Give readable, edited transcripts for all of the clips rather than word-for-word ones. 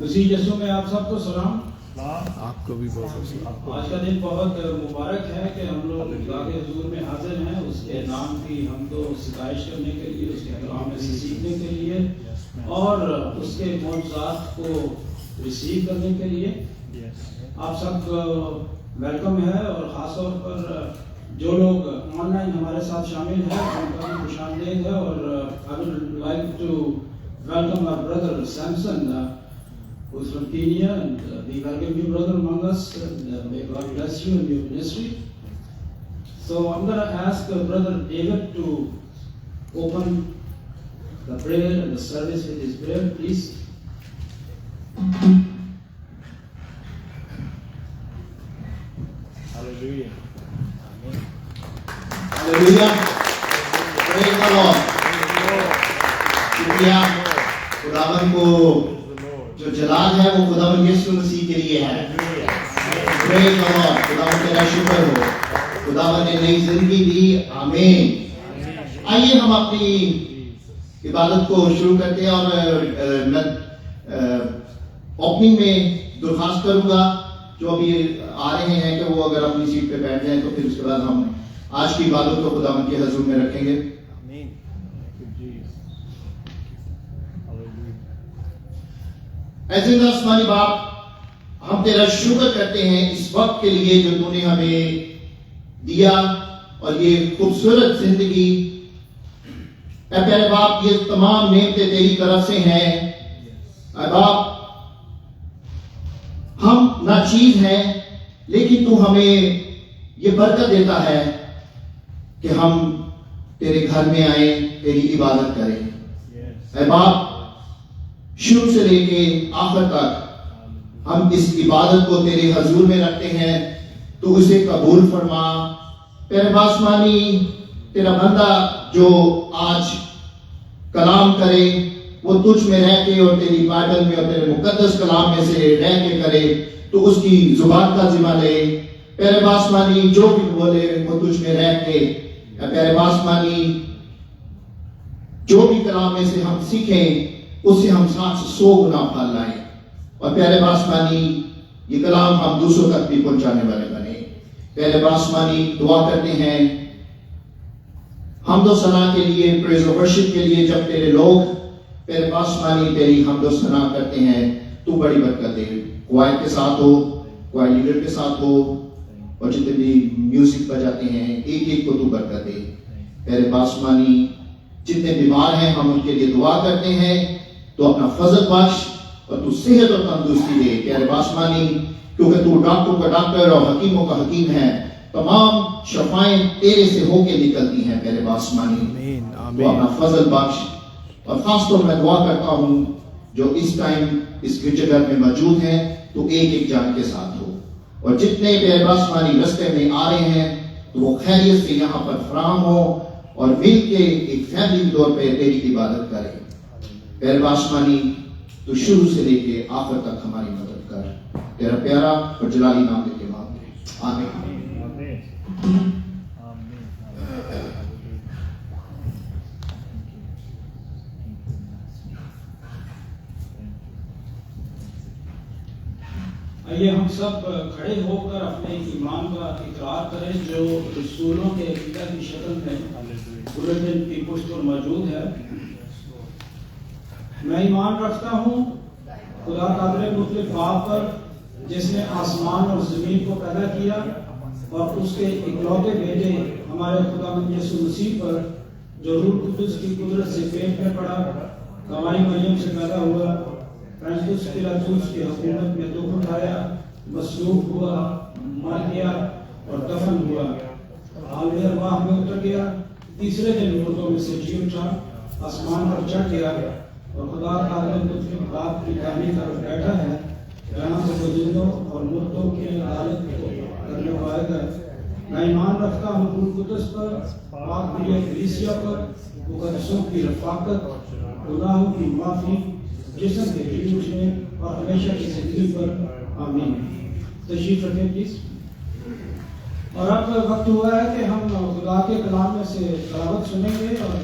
मसीह यीशु में आप सबको सलाम। आपको भी बहुत आज का दिन बहुत मुबारक है कि हम लोग खुदा के हुजूर में हाजिर हैं, उसके नाम की हमको सिफारिश करने के लिए, उसके कलाम में से सीखने के लिए और उसके मौजूदात को रिसीव करने के लिए। आप सब वेलकम है और ख़ास तौर पर जो लोग ऑनलाइन हमारे साथ शामिल हैं उनका भी खुशामदीद है। और I would like to welcome our brother Samson, who's from Kenya, and we welcome you, brother, among us. And may God bless you in your ministry. So I'm going to ask brother David to open the prayer and the service with his prayer, please. Hallelujah. Hallelujah. Praise the Lord. शुक्रिया खुदावन को जो जलाल है वो खुदावन यीशु मसीह के लिए है। Praise the Lord. खुदावन तेरा शुक्र हो, खुदावन ने नई जिंदगी दी। आमीन। आइए हम अपनी इबादत को शुरू करते हैं और मैं ओपनिंग में दरख्वास्त करूंगा जो अभी आ रहे हैं कि वो अगर अपनी सीट पे बैठ जाएं तो फिर उसके बाद हम आज की इबादत को खुदावन के हुजूर में रखेंगे। ऐसे आसमानी बाप, हम तेरा शुक्र करते हैं इस वक्त के लिए जो तूने हमें दिया और ये खूबसूरत जिंदगी। प्यारे बाप, ये तमाम नेमतें तेरी तरफ से हैं। बाप, हम नाचीज हैं लेकिन तू हमें ये बरकत देता है कि हम तेरे घर में आए, तेरी इबादत करें। बाप, शुरू से लेके आखिर तक हम इस इबादत को तेरे हजूर में रखते हैं, तो उसे कबूल फरमा। तेरे आसमानी तेरा बंदा जो आज कलाम करे वो तुझ में रह के और तेरी बाइबल में और तेरे मुकद्दस कलाम में से रह के करे, तो उसकी जुबान का जिम्मा ले। तेरे आसमानी जो भी बोले वो तुझ में रह के, तेरे आसमानी जो भी कलाम में से हम सीखें उससे हम 700 गुना फल लाएं। और प्यारे आसमानी ये कलाम हम दूसरों तक भी पहुंचाने वाले बने। प्यारे आसमानी दुआ करते हैं हमदो सना के लिए, प्रेज और वर्शिप के लिए। जब तेरे लोग प्यारे आसमानी तेरी हमदो सना करते हैं तू बड़ी बरकत दे। क्वायर के साथ हो, क्वायर लीडर के साथ हो और जितने भी म्यूजिक बजाते हैं एक एक को तू बरकत दे। प्यारे आसमानी जितने बीमार हैं हम उनके लिए दुआ करते हैं, तो अपना फजल बख्श और तू सेहत और तंदुरुस्ती दे। प्यारे आसमानी, क्योंकि तू डॉक्टरों का डॉक्टर और हकीमों का हकीम है, तमाम शफाएं तेरे से होके निकलती हैं। प्यारे आसमानी, तो अपना फजल बख्श। और खास तौर मैं दुआ करता हूं जो इस टाइम इस गिरजाघर में मौजूद हैं, तो एक एक जान के साथ हो। और जितने प्यारे आसमानी रास्ते में आ रहे हैं तो वो खैरियत से यहाँ पर फराम हो और मिल के एक फैमिली के तौर पर तेरी इबादत करें। प्यारे आसमानी, तो शुरू से लेके आखिर तक हमारी मदद कर। तेरा प्यारा और जलाली नाम लेके मांगते हैं, आमीन। आइए हम सब खड़े होकर अपने ईमान का इकरार करें जो रसूलों के अकीदा की शक्ल में बुलेटिन की पुष्ट पर मौजूद है। मैं ईमान रखता हूँ खुदा कादिर मुतलिक बाप पर, जिसने आसमान और जमीन को पैदा किया और उसके इकलौते बेटे हमारे खुदावंद यीशु मसीह पर, जो रूह कुदस की कुदरत से पेट में पड़ा, कमाई मरियम से पैदा हुआ, फ्रांसिस पिलातुस की हुकूमत में दुख उठाया, मसलूब हुआ, मर गया और दफन हुआ, आलमी अरवाह में उतर गया, तीसरे दिन मुर्दों में से जी उठा, आसमान पर चढ़ गया और खुदा ताला मुतलिक बाप की दाहिनी तरफ बैठा है, जहाँ से वो जिंदों और मुर्दों की अदालत को करने वाला है। मैं ईमान रखता हूँ रूह कुदस पर, पाक प्रिय कलीसिया पर, मुकद्दसों की रफाकत, गुनाहों की माफी, जिस्म के जी उठने और हमेशा की जिंदगी पर। आमीन। तशरीफ रखें प्लीज। और अब वक्त हुआ है कि हम खुदा के कलाम में से तलावत सुनेंगे और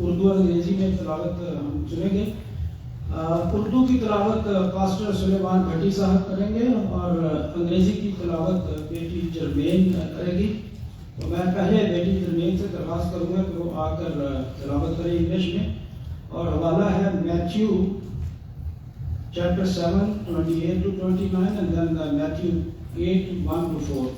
उर्दू और अंग्रेजी में तलावत हम सुनेंगे। उर्दू की तिलावत पास्टर सुलेमान भट्टी साहब करेंगे और अंग्रेजी की तिलावत बेटी जरमेन करेगी। तो मैं पहले बेटी जरमेन से दरख्वास्त करूंगा कि वो आकर तिलावत करें इंग्लिश में, और हवाला है Matthew chapter 7 28 to 29 and then Matthew 8 1 to 4.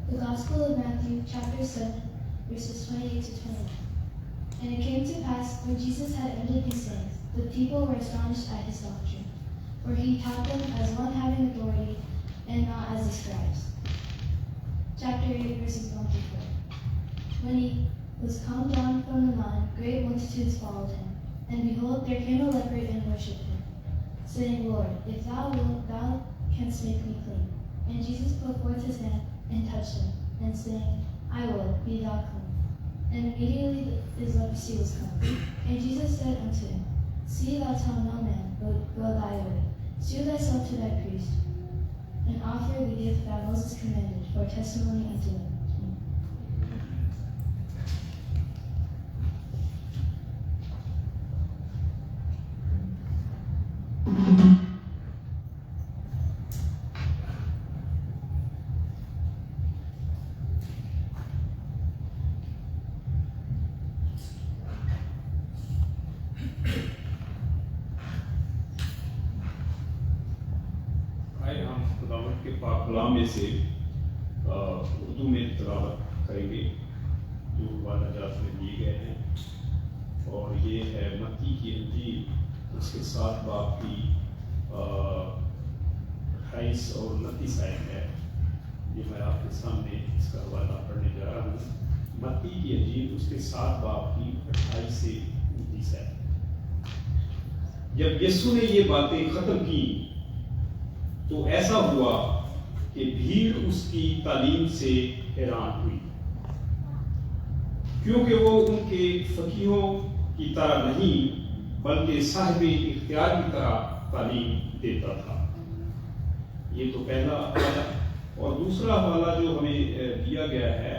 The Gospel of Matthew, chapter 7, verses 28 to 29. And it came to pass, when Jesus had ended these sayings, the people were astonished at his doctrine, for he taught them as one having authority, and not as the scribes. Chapter 8, verses 1 to 4. When he was come down from the mountain, great multitudes followed him. And behold, there came a leper and worshipped him, saying, Lord, if thou wilt, thou canst make me clean. And Jesus put forth his hand and touched him, and saying, I will, be thou clean. And immediately his leprosy was come. And Jesus said unto him, See thou tell no man, but go thy way. Shew thyself to thy priest, and offer the gift that Moses commanded for a testimony unto them. आइए हम खुदावंद के पाक कलाम में से उर्दू में तिलावत करेंगे जो वाला जात में दिए गए हैं, और ये है मत्ती की इंजील उसके 7 बाब की 28 और 29 आयत है। ये मैं आपके सामने इसका हवाला पढ़ने जा रहा हूँ। मत्ती की इंजील उसके 7 बाब की 28 से 29 है। जब यीशु ने ये बातें खत्म की तो ऐसा हुआ कि भीड़ उसकी तालीम से हैरान हुई, क्योंकि वो उनके फकीहों की तरह नहीं बल्कि साहिब इख्तियार की तरह तालीम देता था। ये तो पहला हवाला। और दूसरा हवाला जो हमें दिया गया है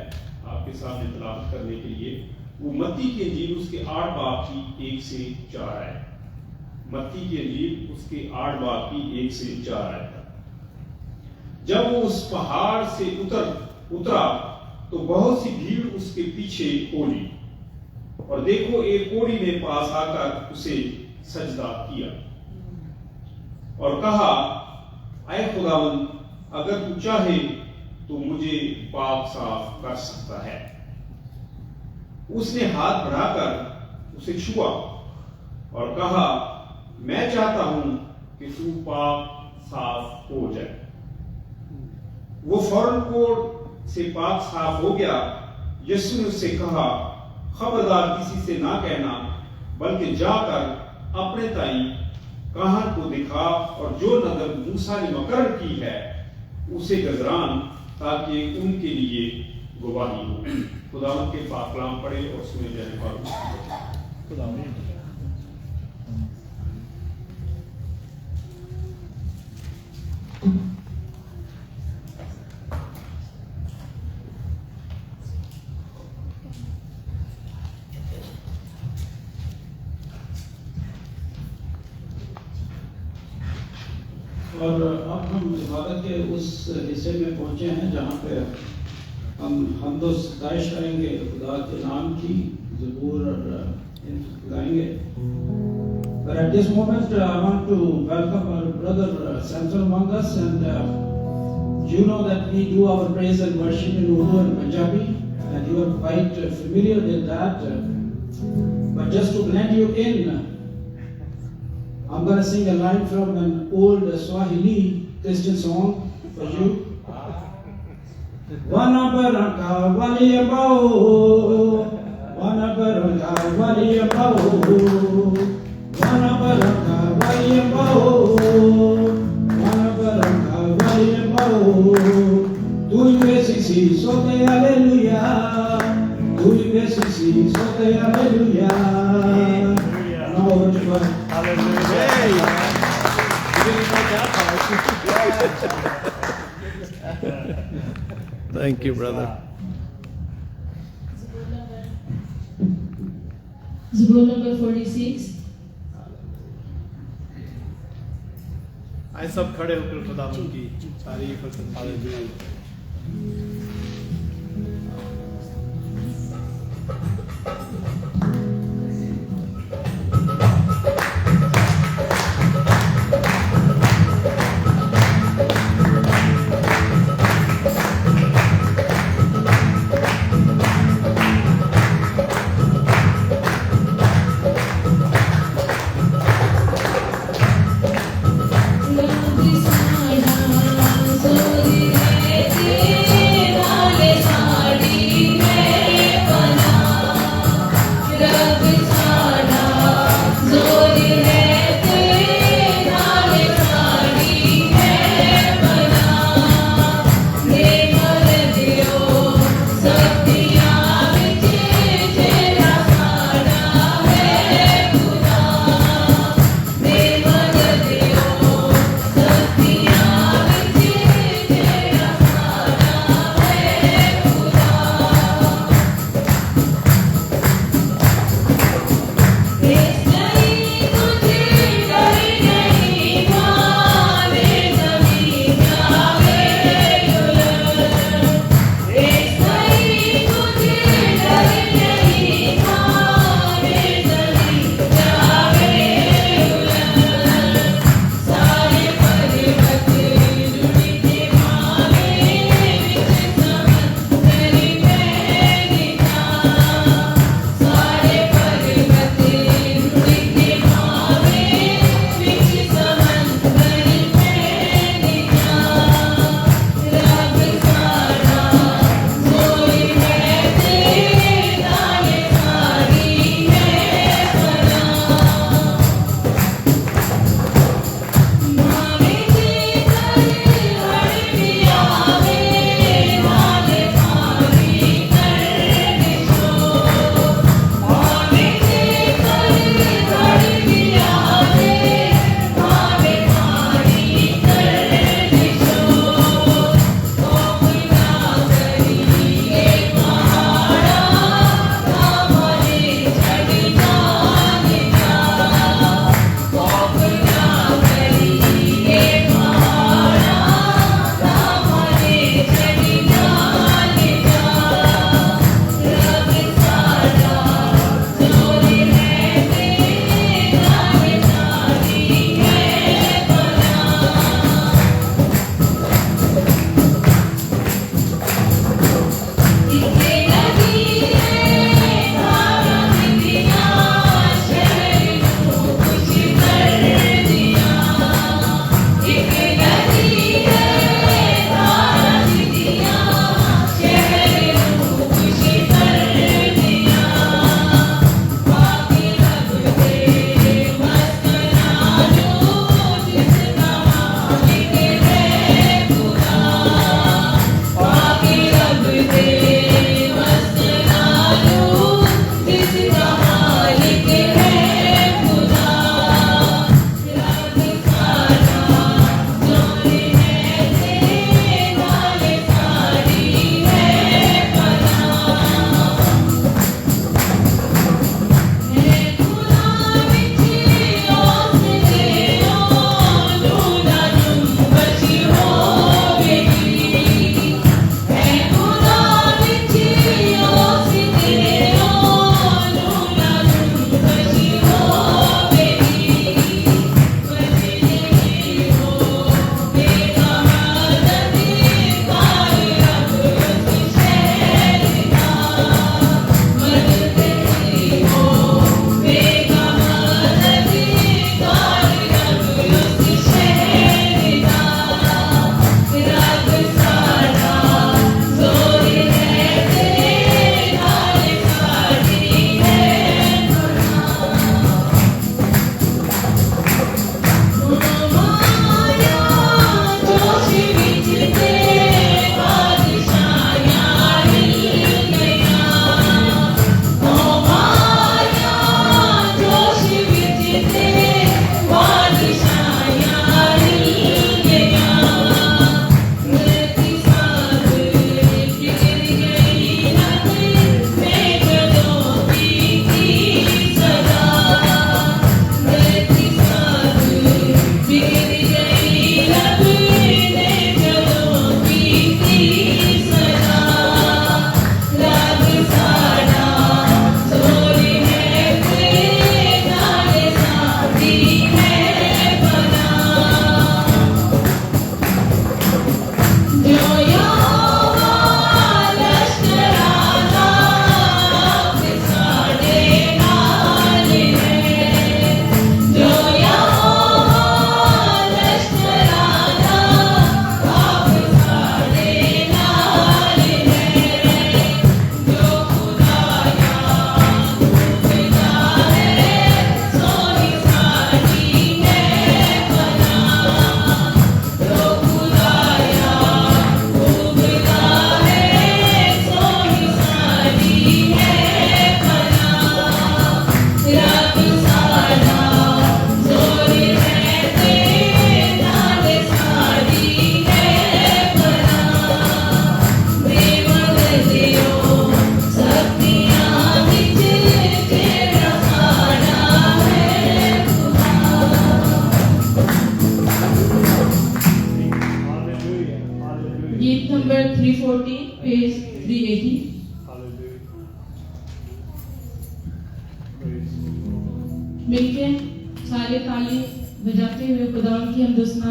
आपके सामने तिलावत करने के लिए, वो मत्ती की इंजील उसके 8 बाब की 1 से 4 है। मत्ती की इंजील उसके 8 बाब की 1 से 4 है। जब वो उस पहाड़ से उतरा तो बहुत सी भीड़ उसके पीछे ओढ़ी, और देखो एक कोढ़ी ने पास आकर उसे सजदा किया और कहा, ऐ खुदावंद, अगर तू चाहे तो मुझे पाक साफ कर सकता है। उसने हाथ बढ़ाकर उसे छुआ और कहा, मैं चाहता हूं कि तू पाक साफ हो जाए। वो फौरन कोढ़ से पाक साफ हो गया। यीशु ने उससे कहा, खबरदार किसी से ना कहना, बल्कि जाकर अपने ताई काहन को दिखा और जो नदर मूसा ने मुकर्रर की है उसे गजरान, ताकि उनके लिए गवाही हो। खुदावंद के पाक कलाम पढ़े और सुने जाने वालों और अब हम इबादत के उस हिस्से में पहुंचे हैं जहाँ पे हम हम्दो सताइश करेंगे, खुदा के नाम की ज़बूर और गाएंगे। But at this moment I want to welcome our brother Samson among us, and you know that we do our praise and worship in Urdu and Punjabi, and you are quite familiar with that. But just to blend you in, I'm going to sing a line from an old Swahili Christian song for you. Wanabaraka waliyambao, wanabaraka waliyambao, wanabaraka waliyambao, wanabaraka waliyambao. Tu ibesisi sote hallelujah, tu ibesisi sote hallelujah. हुआ है। Thank you, brother. Zabur number 46. आए सब खड़े होकर खुदा की तारीफ और तस्बीह। Love is my house, so 314, page 380. Hallelujah. Praise the Lord. मिलके सारे ताली बजाते हुए खुदावंद की हमदुस्ना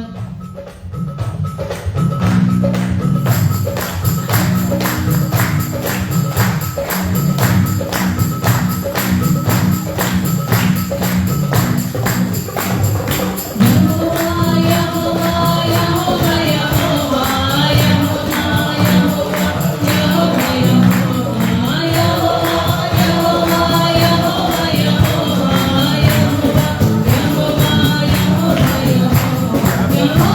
Yahweh,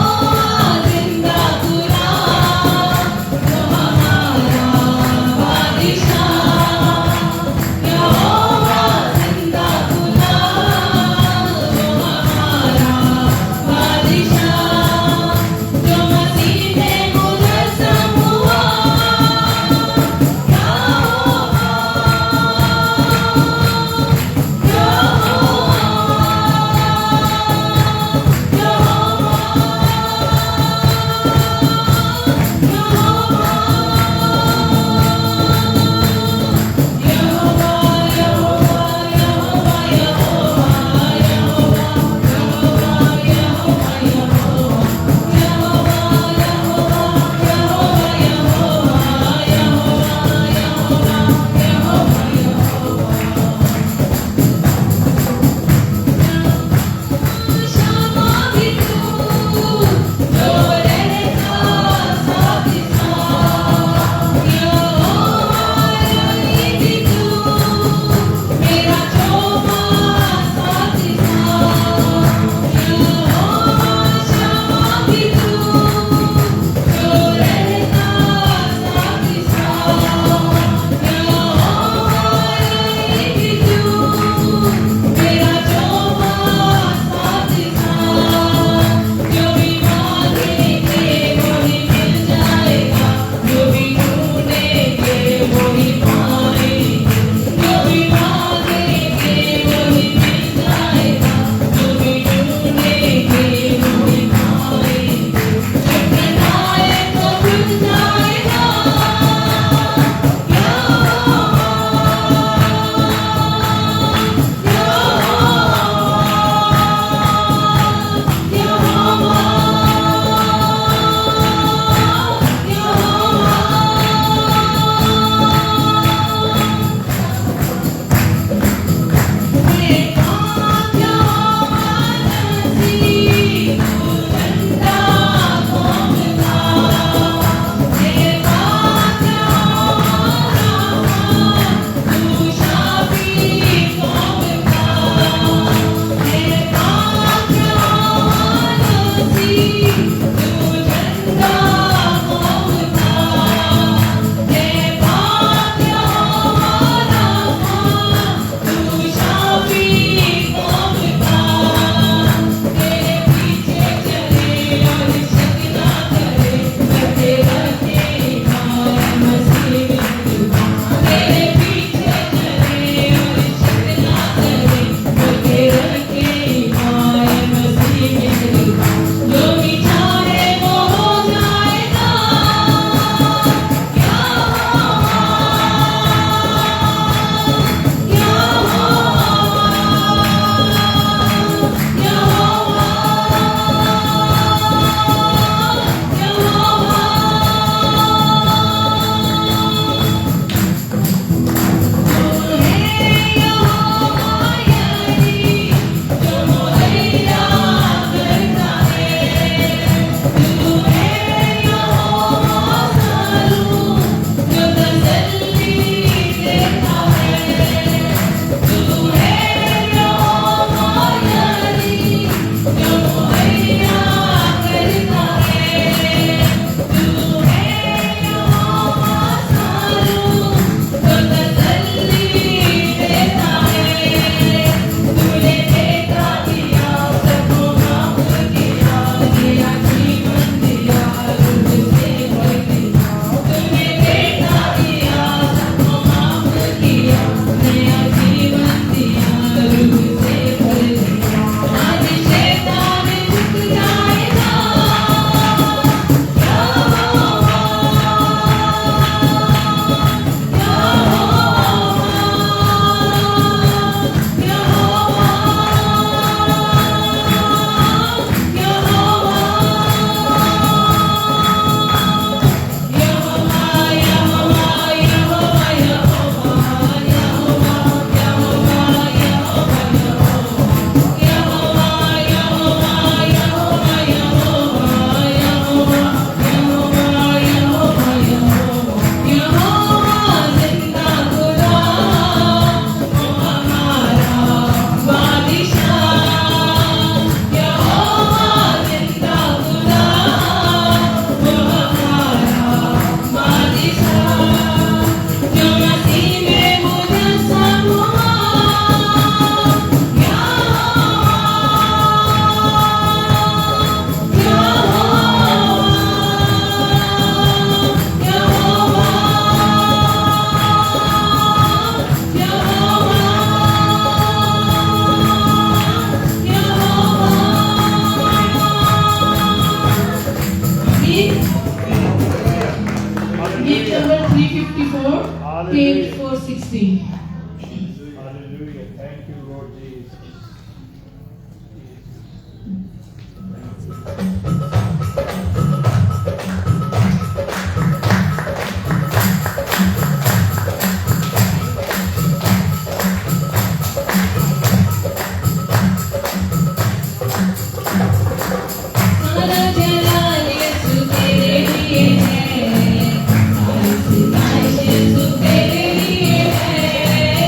number 354, page 460. Hallelujah. Thank you, Lord Jesus. सारा जलाल यीशु तेरे लिए है, सारी सिफारिश यीशु तेरे लिए है,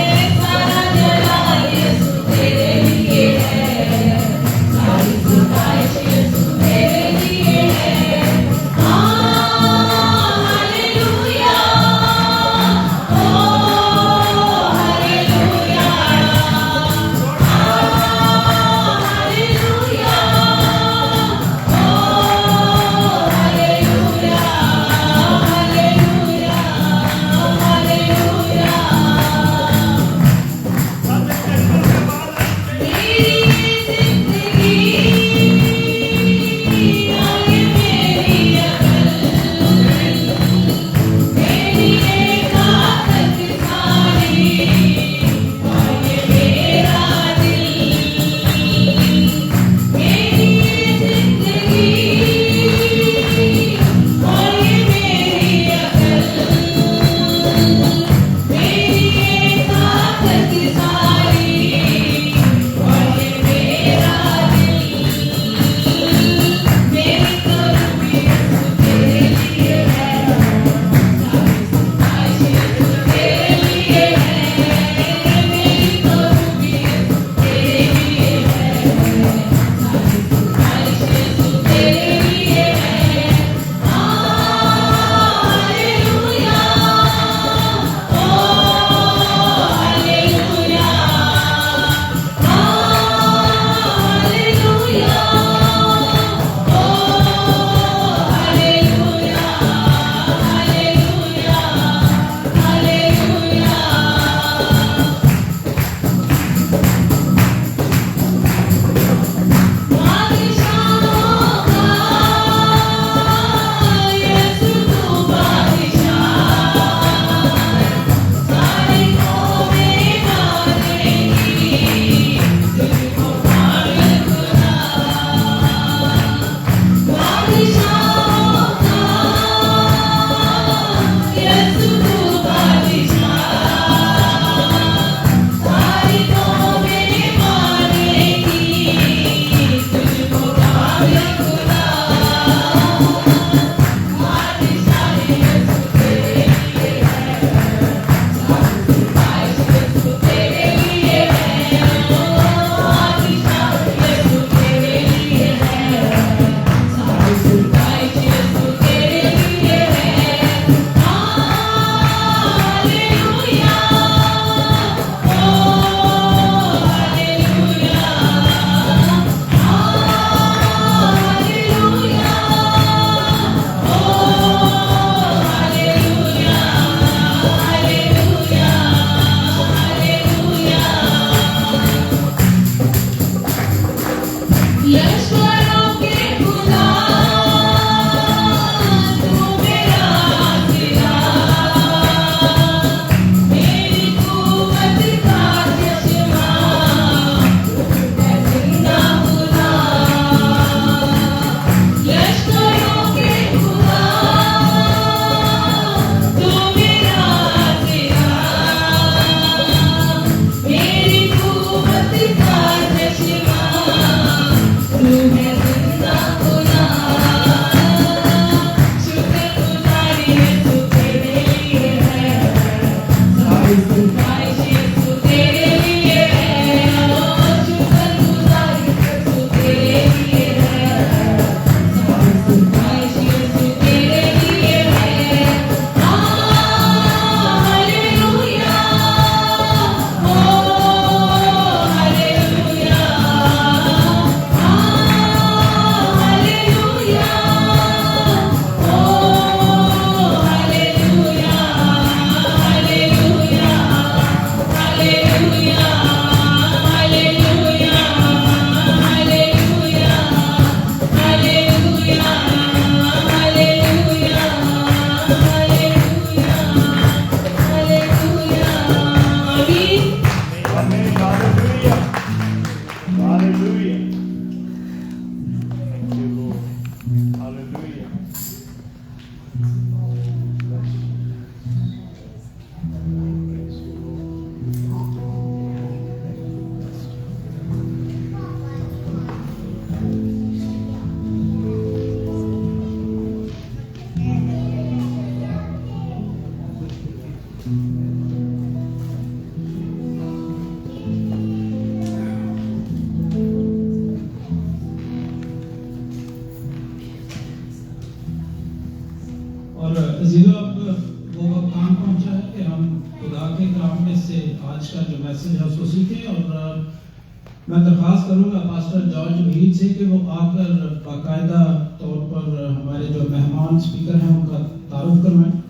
से आज का जो मैसेज है उसको सीखें। और मैं दरख्वास्त करूंगा पास्टर जॉर्ज वहीद से कि वो आकर बाकायदा तौर पर हमारे जो मेहमान स्पीकर हैं उनका तारुफ करवाएं।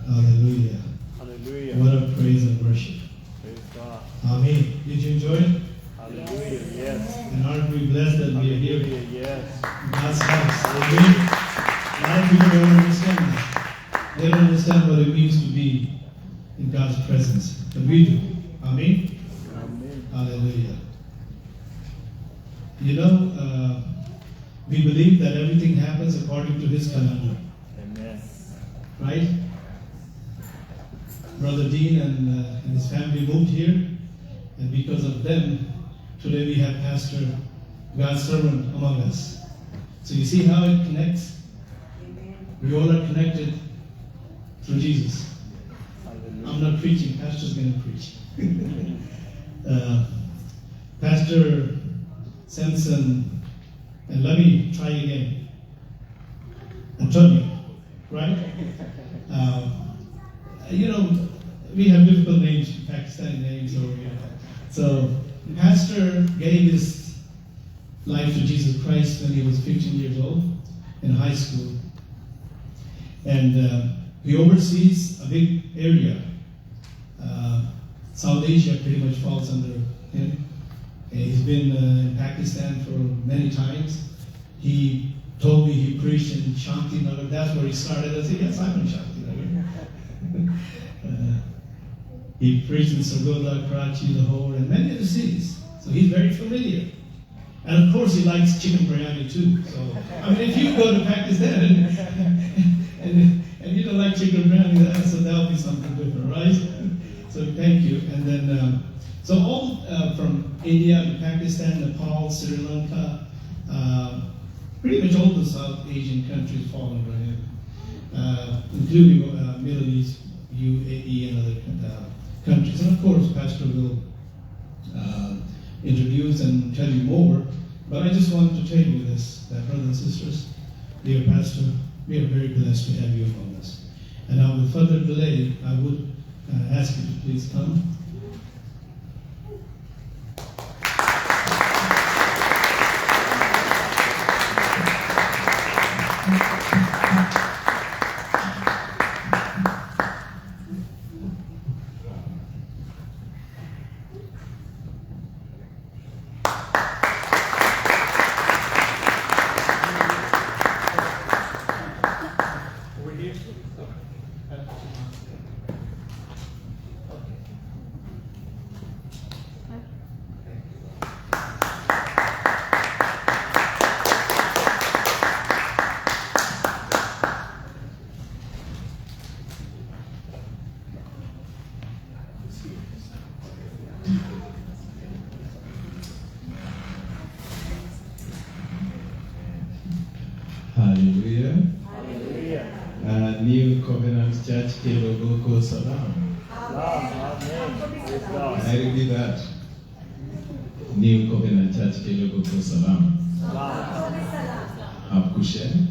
Hallelujah. Hallelujah. What a praise and worship. Praise God. Amen. Did you enjoy it? Hallelujah. Yes. And aren't we blessed that we are here Hallelujah. Yes. in God's house? Amen. A lot of people don't understand that. They don't understand what it means to be in God's presence. But we do. Amen. Amen. Hallelujah. You know, we believe that everything happens according to His calendar. Amen. Right? Brother Dean and his family moved here, and because of them, today we have Pastor, God's servant among us. So you see how it connects? We all are connected through Jesus. I'm not preaching, Pastor's going to preach. Pastor Samson, and let me try again. Antonio, right? You know, we have difficult names, Pakistani names over here. So, Pastor gave his life to Jesus Christ when he was 15 years old in high school. And he oversees a big area. South Asia pretty much falls under him. And he's been in Pakistan for many times. He told me he preached in Shantinagar. That's where he started. I said, yes, I'm in Shantinagar. He preached in Sargodha, Karachi, Lahore, and many other cities. So he's very familiar. And of course he likes chicken biryani too. So, I mean, if you go to Pakistan and you don't like chicken biryani, so that'll be something different, right? So thank you. And then, so all from India to Pakistan, Nepal, Sri Lanka, pretty much all the South Asian countries fall under him, including Middle East, UAE, and other countries. And of course, Pastor will introduce and tell you more. But I just wanted to tell you this, that brothers and sisters, dear Pastor, we are very blessed to have you among us. And now, with further delay, I would ask you to please come. Hallelujah. New Covenant Church, Kelogoko Salam. I repeat that. New Covenant Church, Kelogoko Salam. Abkushen.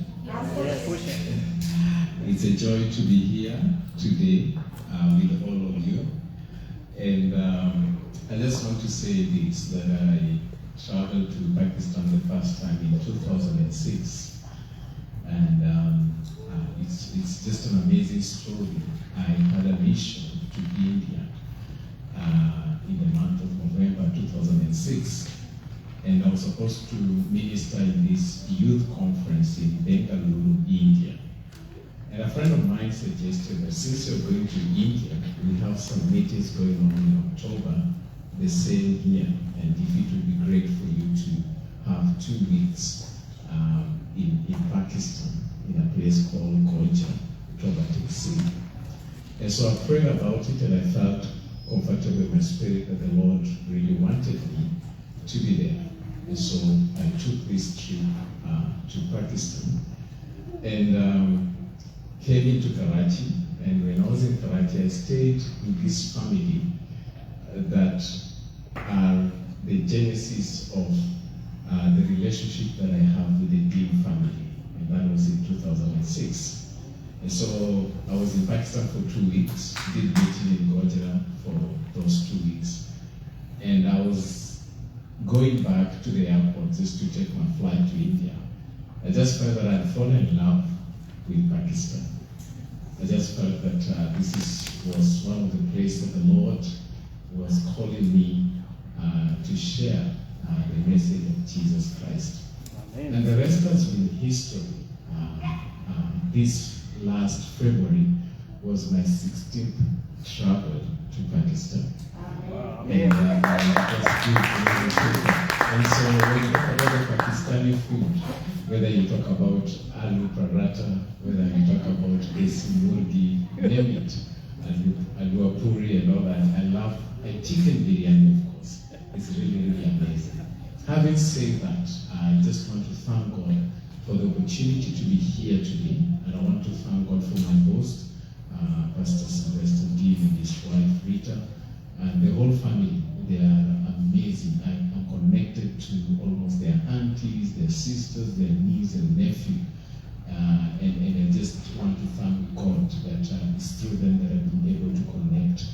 It's a joy to be here today with all of you. And I just want to say this, that I traveled to Pakistan the first time in 2006. And it's just an amazing story. I had a mission to India in the month of November 2006. And I was supposed to minister in this youth conference in Bengaluru, India. And a friend of mine suggested that since you're going to India, we have some meetings going on in October, the same here. And if it would be great for you to have 2 weeks in Pakistan, in a place called Kolcha, Tobatic City. And so I prayed about it, and I felt comfortable in my spirit that the Lord really wanted me to be there. And so I took this trip to Pakistan and came into Karachi. And when I was in Karachi, I stayed with this family that are the genesis of the relationship that I have with the Dean family. and that was in 2006. And so I was in Pakistan for 2 weeks, did meeting in Gujarat for those 2 weeks. And I was going back to the airport just to take my flight to India. I just felt that I'd fallen in love with Pakistan. I just felt that was one of the places that the Lord was calling me to share the message of Jesus Christ. Amen. And the rest has been history. This last February was my 16th travel to Pakistan. Amen. And so when you talk about the Pakistani food, whether you talk about aloo paratha, whether you talk about desi murgi, name it, aloo puri and all that, I love chicken biryani, of course. It's really, really amazing. Having said that, I just want to thank God for the opportunity to be here today, and I want to thank God for my host, Pastor Sylvester Dean and his wife Rita, and the whole family. They are amazing. I'm connected to almost their aunties, their sisters, their niece and nephew, and I just want to thank God that it's through them that I've been able to connect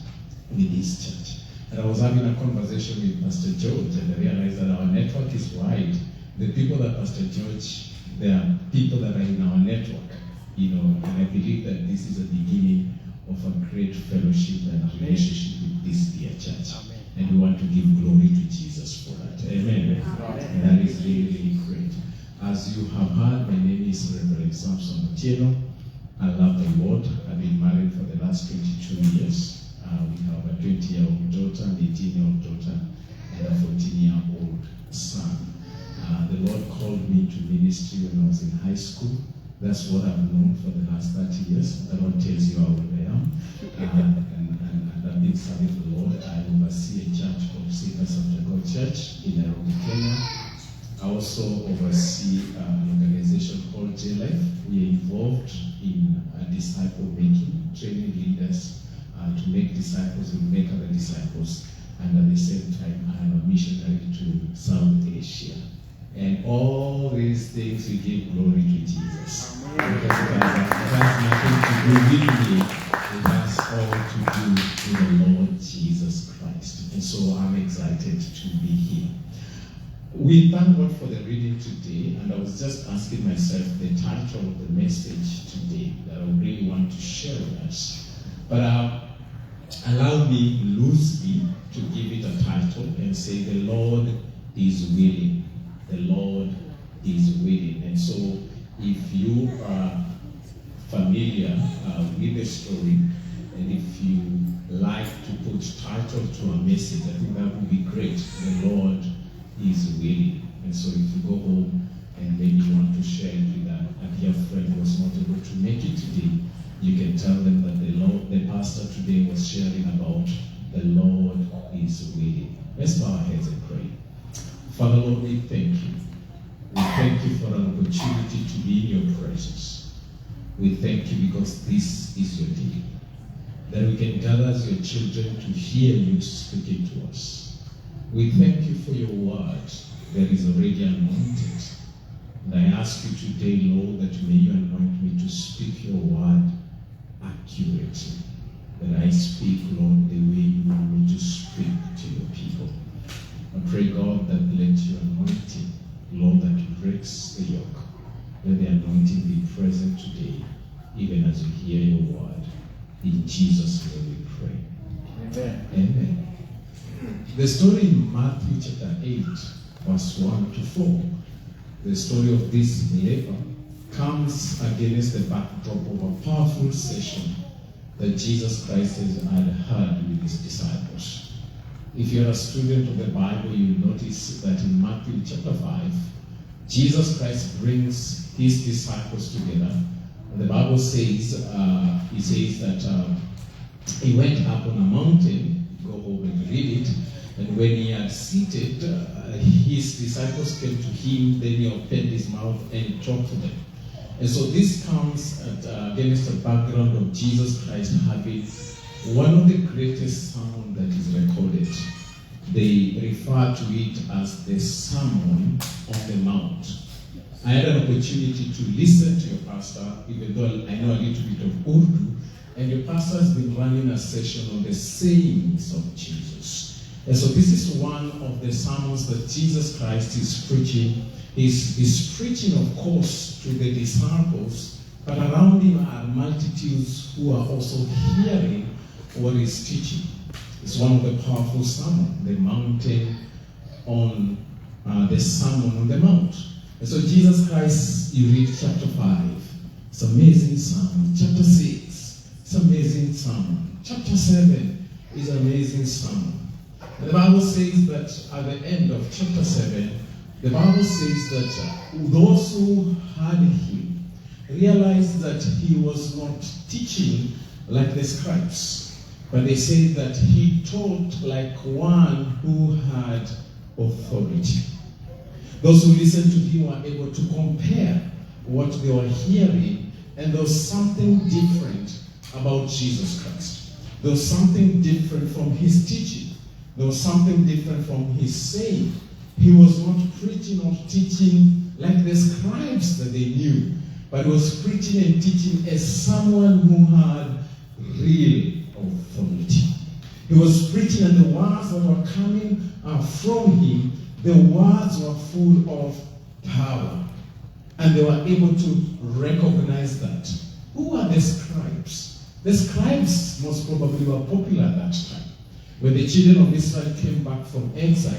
with this church. And I was having a conversation with Pastor George, and I realized that our network is wide. The people that Pastor George, there are people that are in our network, and I believe that this is a beginning of a great fellowship and relationship with this dear church. Amen. And we want to give glory to Jesus for that. Amen. And that is really, really great. As you have heard, my name is Reverend Samson Otieno. I love the Lord. I've been married for the last 22 years. We have a 20-year-old daughter, an 18-year-old daughter, and a 14-year-old son. The Lord called me to ministry when I was in high school. That's what I've known for the last 30 years. That one tells you how old I am. And I've been serving the Lord. I oversee a church called Seekers of the God Church in Nairobi, Kenya. I also oversee an organization called JLife. We are involved in disciple making, training leaders to make disciples and make other disciples. And at the same time, I am a missionary to South Asia. And all these things we give glory to Jesus. Because it has nothing to do with me. It has all to do with the Lord Jesus Christ. And so I'm excited to be here. We thank God for the reading today, and I was just asking myself the title of the message today that I really want to share with us. But allow me loosely to give it a title and say, the Lord is willing. The Lord is willing. And so if you are familiar with the story, and if you like to put title to a message, I think that would be great. The Lord is willing. And so if you go home and maybe you want to share it with a dear friend who was not able to make it today, you can tell them that the pastor today was sharing about the Lord is willing. Let's bow our heads and pray. Father, Lord, we thank you. We thank you for an opportunity to be in your presence. We thank you because this is your day. That we can gather as your children to hear you speaking to us. We thank you for your word that is already anointed. And I ask you today, Lord, that may you anoint me to speak your word accurately. That I speak, Lord, the way you want me to speak to your people. I pray, God, that let your anointing, Lord, that breaks the yoke, let the anointing be present today, even as you hear your word. In Jesus' name we pray. Amen. Amen. The story in Matthew chapter 8, verse 1 to 4, the story of this leper comes against the backdrop of a powerful session that Jesus Christ had had with his disciples. If you're a student of the Bible, you'll notice that in Matthew chapter 5, Jesus Christ brings his disciples together. And the Bible says, that he went up on a mountain. Go home and read it. And when he had seated, his disciples came to him. Then he opened his mouth and talked to them. And so this comes against the background of Jesus Christ having one of the greatest sermons that is recorded. They refer to it as the Sermon on the Mount. I had an opportunity to listen to your pastor, even though I know a little bit of Urdu, and your pastor has been running a session on the sayings of Jesus. And so this is one of the sermons that Jesus Christ is preaching. He's preaching, of course, to the disciples, but around him are multitudes who are also hearing what he's teaching. It's one of the powerful sermons, the mountain on the Sermon on the Mount. And so Jesus Christ, you read chapter 5, it's amazing sermon. Chapter 6, it's amazing sermon. Chapter 7 is amazing sermon. And the Bible says that at the end of chapter 7, the Bible says that those who heard him realized that he was not teaching like the scribes, but they said that he taught like one who had authority. Those who listened to him were able to compare what they were hearing, and there was something different about Jesus Christ. There was something different from his teaching. There was something different from his saying. He was not preaching or teaching like the scribes that they knew, but he was preaching and teaching as someone who had real authority. He was preaching, and the words that were coming from him, the words were full of power, and they were able to recognize that. Who are the scribes? The scribes most probably were popular at that time. When the children of Israel came back from exile,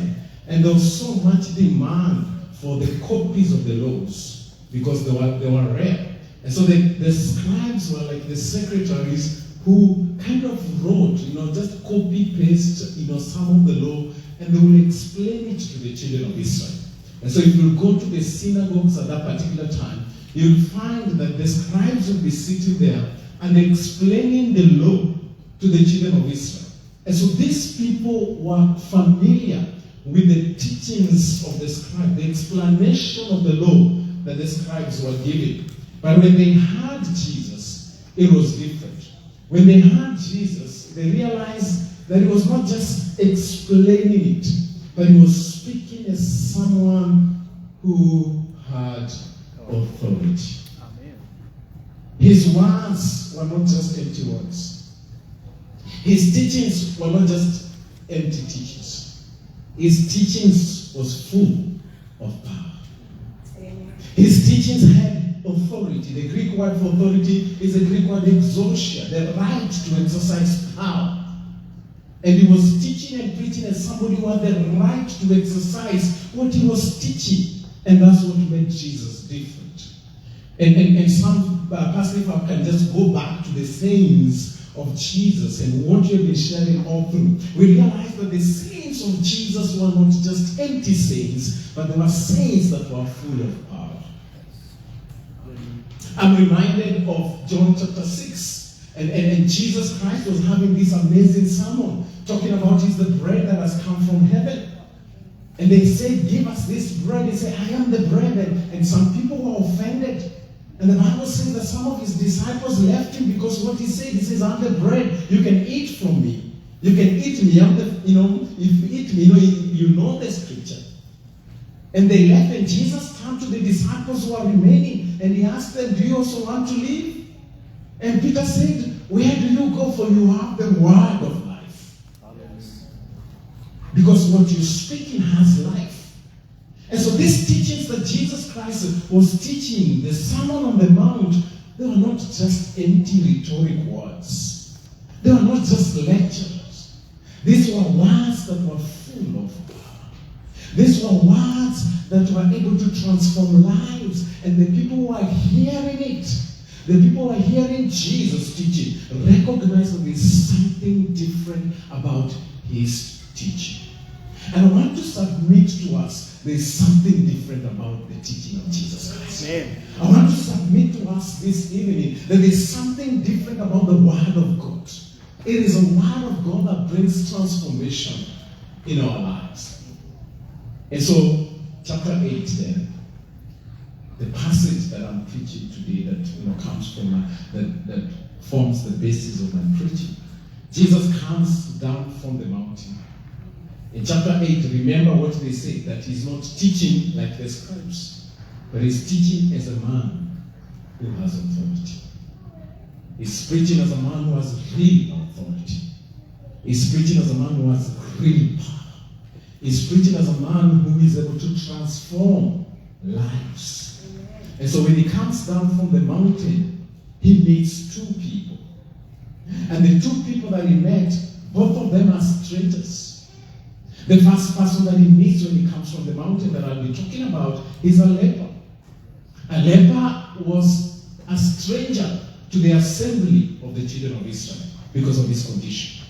and there was so much demand for the copies of the laws because they were rare. And so the scribes were like the secretaries who kind of wrote, just copy-paste, some of the law, and they will explain it to the children of Israel. And so if you go to the synagogues at that particular time, you'll find that the scribes will be sitting there and explaining the law to the children of Israel. And so these people were familiar with the teachings of the scribes, the explanation of the law that the scribes were giving. But when they heard Jesus, it was different. When they heard Jesus, they realized that he was not just explaining it, but he was speaking as someone who had authority. Amen. His words were not just empty words. His teachings were not just empty teachings. His teachings was full of power. His teachings had authority. The Greek word for authority is the Greek word exousia, the right to exercise power. And he was teaching and preaching as somebody who had the right to exercise what he was teaching. And that's what made Jesus different. And some, Pastor, if I can just go back to the sayings of Jesus and what you've been sharing all through, we realize that the sayings of Jesus were not just empty sayings, but they were sayings that were full of power. I'm reminded of John chapter 6, and Jesus Christ was having this amazing sermon, talking about he's the bread that has come from heaven. And they said, give us this bread. He said, I am the bread. And some people were offended. And the Bible says that some of his disciples left him because what he says, I'm the bread. You can eat from me. You can eat me. If you eat me, you know the scripture. And they left, and Jesus turned to the disciples who are remaining, and he asked them, do you also want to leave? And Peter said, where do you go, for you have the word of life. Because what you're speaking has life. And so these teachings that Jesus Christ was teaching, the Sermon on the Mount, they were not just empty rhetoric words. They were not just lectures. These were words that were full of power. These were words that were able to transform lives. And the people who are hearing it, the people who are hearing Jesus teaching, recognize that there's something different about his teaching. And I want to submit to us, there's something different about the teaching of Jesus Christ. Amen. I want to submit to us this evening that there's something different about the Word of God. It is a Word of God that brings transformation in our lives. And so, chapter 8 then, the passage that I'm preaching today that comes from that forms the basis of my preaching. Jesus comes down from the mountain. In chapter 8, remember what they say, that he's not teaching like the scribes. but he's teaching as a man who has authority. He's preaching as a man who has real authority. He's preaching as a man who has real power. He's preaching as a man who is able to transform lives. And so when he comes down from the mountain, he meets two people. And the two people that he met, both of them are strangers. The first person that he meets when he comes from the mountain that I'll be talking about is a leper. A leper was a stranger to the assembly of the children of Israel because of his condition.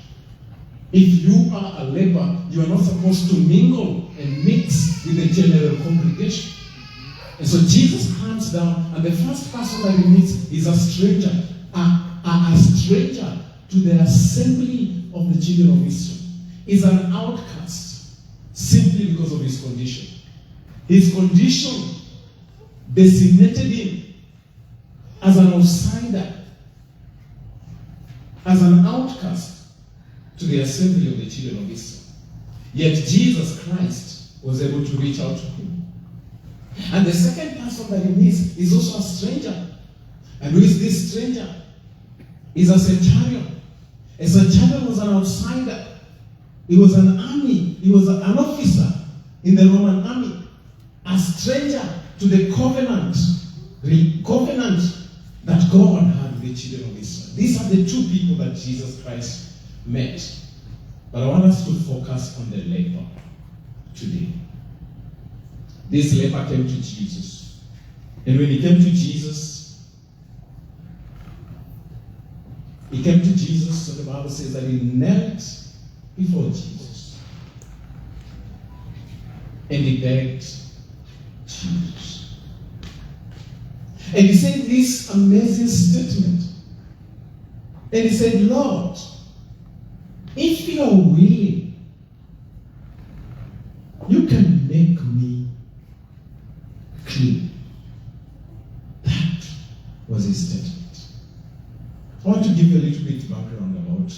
If you are a leper, you are not supposed to mingle and mix with the general congregation. And so Jesus comes down, and the first person that he meets is a stranger, a stranger to the assembly of the children of Israel. Is an outcast simply because of his condition. His condition designated him as an outsider, as an outcast to the assembly of the children of Israel. Yet Jesus Christ was able to reach out to him. And the second person that he meets is also a stranger. And who is this stranger? Is a centurion. A centurion was an outsider. He was an army. He was an officer in the Roman army. A stranger to the covenant that God had with the children of Israel. These are the two people that Jesus Christ met. But I want us to focus on the leper today. This leper came to Jesus. And when he came to Jesus, so the Bible says that he knelt before Jesus. And he begged Jesus. And he said this amazing statement. And he said, Lord, if you are willing, you can make me clean. That was his statement. I want to give you a little bit background about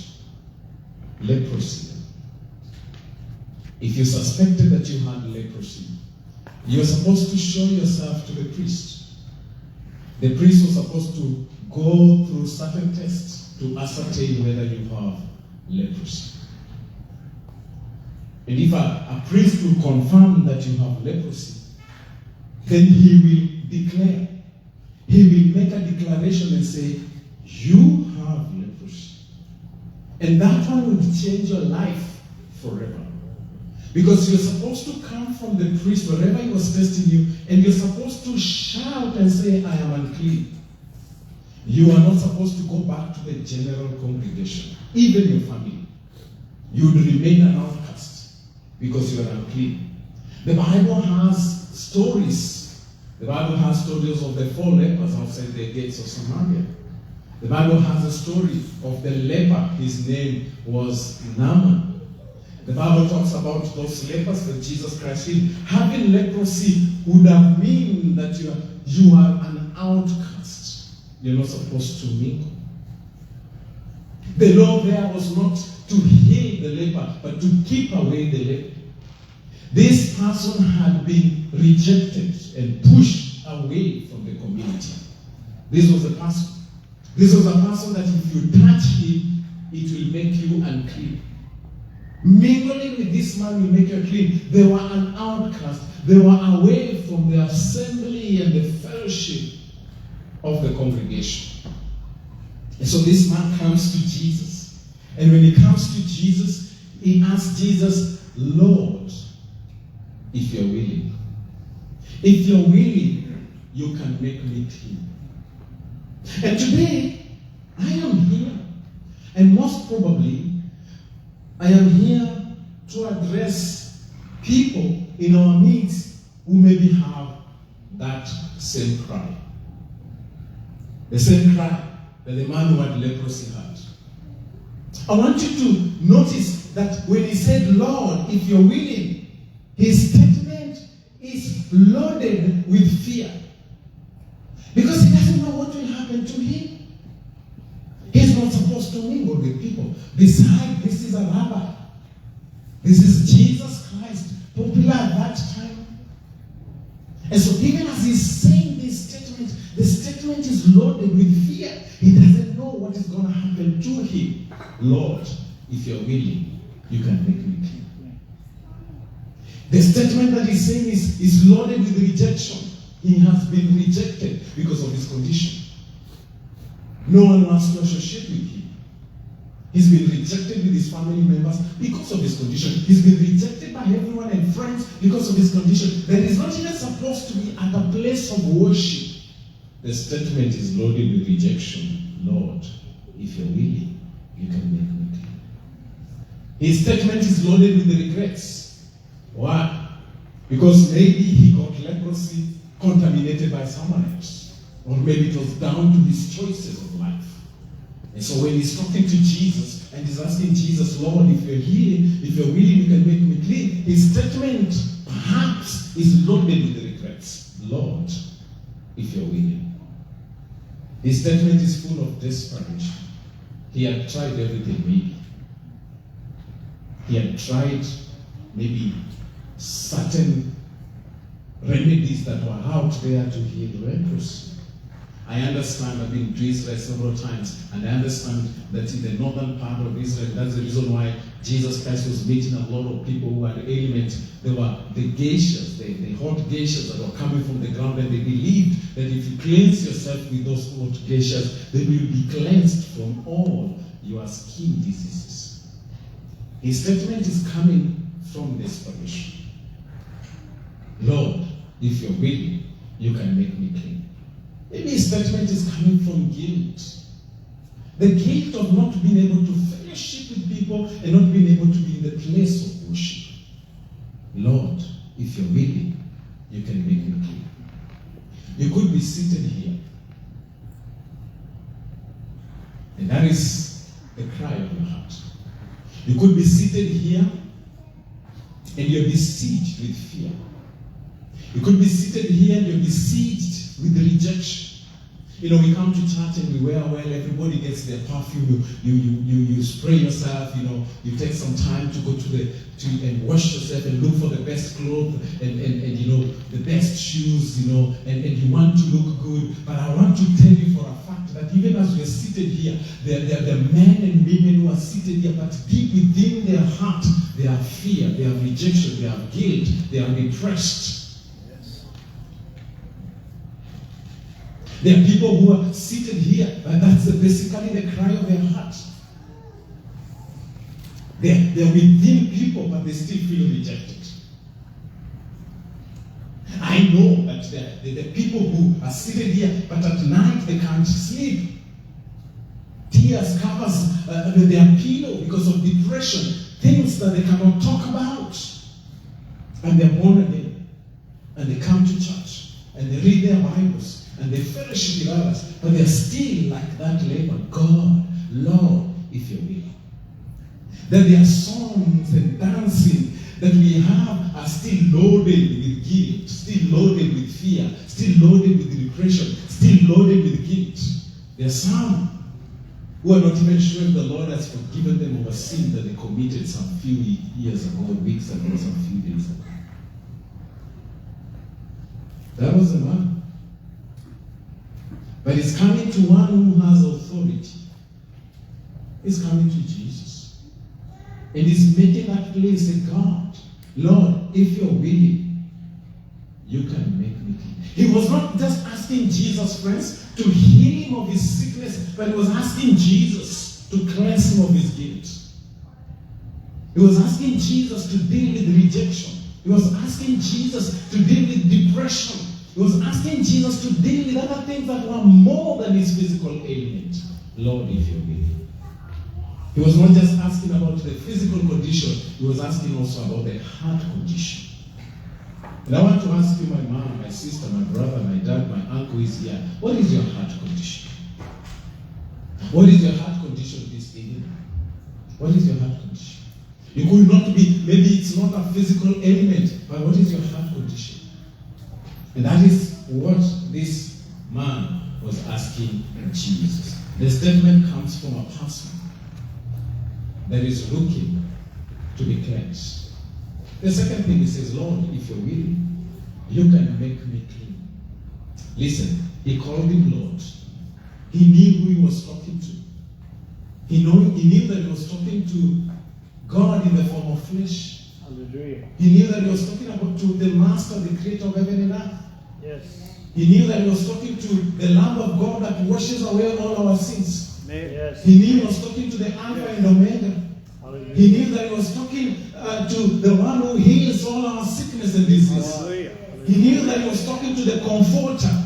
leprosy. If you suspected that you had leprosy, you were supposed to show yourself to the priest. The priest was supposed to go through certain tests to ascertain whether you have leprosy. And if a priest will confirm that you have leprosy, then he will declare. He will make a declaration and say, you have leprosy. And that one will change your life forever. Because you're supposed to come from the priest wherever he was testing you, and you're supposed to shout and say, I am unclean. You are not supposed to go back to the general congregation, even your family. You would remain an outcast because you are unclean. The Bible has stories. The Bible has stories of the 4 lepers outside the gates of Samaria. The Bible has a story of the leper. His name was Naaman. The Bible talks about those lepers that Jesus Christ healed. Having leprosy would have mean that you are an outcast. You're not supposed to mingle. The law there was not to heal the leper, but to keep away the leper. This person had been rejected and pushed away from the community. This was a person. This was a person that if you touch him, it will make you unclean. Mingling with this man will make you clean. They were an outcast. They were away from the assembly and the fellowship of the congregation. And so this man comes to Jesus. And when he comes to Jesus, he asks Jesus, Lord, if you're willing. If you're willing, you can make me clean. And today, I am here. And most probably, I am here to address people in our midst who maybe have that same cry. The same cry that the man who had leprosy had. I want you to notice that when he said, Lord, if you're willing, his statement is loaded with fear. Because he doesn't know what will happen to him. He's not supposed to mingle with people. Besides, this is a rabbi. This is Jesus Christ, popular at that time. And so even as he's saying this statement, the statement is loaded with fear. He doesn't know what is going to happen to him. Lord, if you're willing, you can make me clean. The statement that he's saying is loaded with rejection. He has been rejected because of his condition. No one wants to associate with him. He's been rejected with his family members because of his condition. He's been rejected by everyone and friends because of his condition. That is not even supposed to be at a place of worship. The statement is loaded with rejection. Lord, if you're willing, you can make me clean. His statement is loaded with the regrets. Why? Because maybe he got leprosy contaminated by someone else. Or maybe it was down to his choices of life. And so when he's talking to Jesus and he's asking Jesus, Lord, if you're healing, if you're willing, you can make me clean. His statement perhaps is loaded with regrets. Lord, if you're willing. His statement is full of desperation. He had tried everything, maybe. He had tried maybe certain remedies that were out there to heal leprosy. I understand, I've been to Israel several times, and I understand that in the northern part of Israel, that's the reason why Jesus Christ was meeting a lot of people who had ailments. There were the geishas, the hot geishas that were coming from the ground, and they believed that if you cleanse yourself with those hot geishas, then you'll be cleansed from all your skin diseases. His statement is coming from desperation. Lord, if you're willing, you can make me clean. Maybe his statement is coming from guilt. The guilt of not being able to fellowship with people and not being able to be in the place of worship. Lord, if you're willing, you can make me clean. You could be seated here. And that is the cry of your heart. You could be seated here and you're besieged with fear. You could be seated here and you're besieged with the rejection. You know, we come to church and we wear well, everybody gets their perfume, you spray yourself, you know, you take some time to go and wash yourself and look for the best clothes and you know, the best shoes, you know, and you want to look good. But I want to tell you for a fact that even as we're seated here, there are men and women who are seated here, but deep within their heart, they have fear, they have rejection, they have guilt, they are depressed. There are people who are seated here, and that's basically the cry of their heart. They're within people, but they still feel rejected. I know that there are people who are seated here, but at night they can't sleep. Tears covers their pillow because of depression, things that they cannot talk about. And they're born again, and they come to church, and they read their Bibles, and they fellowship with others, but they're still like that leper. God, Lord, if you're willing. That their songs and dancing that we have are still loaded with guilt, still loaded with fear, still loaded with depression, still loaded with guilt. There are some who are not even sure if the Lord has forgiven them of a sin that they committed some few years ago, weeks ago, some few days ago. That was the man. But it's coming to one who has authority. It's coming to Jesus. And he's making that place a God. Lord, if you're willing, you can make me clean. He was not just asking Jesus, friends, to heal him of his sickness, but he was asking Jesus to cleanse him of his guilt. He was asking Jesus to deal with rejection. He was asking Jesus to deal with depression. He was asking Jesus to deal with other things that were more than his physical ailment. Lord, if you're willing. He was not just asking about the physical condition, he was asking also about the heart condition. And I want to ask you, my mom, my sister, my brother, my dad, my uncle who is here, what is your heart condition? What is your heart condition this evening? What is your heart condition? You could not be, maybe it's not a physical ailment, but what is your heart condition? And that is what this man was asking Jesus. The statement comes from a person that is looking to be cleansed. The second thing he says, Lord, if you're willing, you can make me clean. Listen, he called him Lord. He knew who he was talking to. He knew that he was talking to God in the form of flesh. Hallelujah. He knew that he was talking about to the Master, the Creator of heaven and earth. Yes. He knew that he was talking to the Lamb of God that washes away all our sins. Yes. He knew he was talking to the Alpha and Omega. Hallelujah. He knew that he was talking to the one who heals all our sickness and disease. Hallelujah. He knew that he was talking to the Comforter.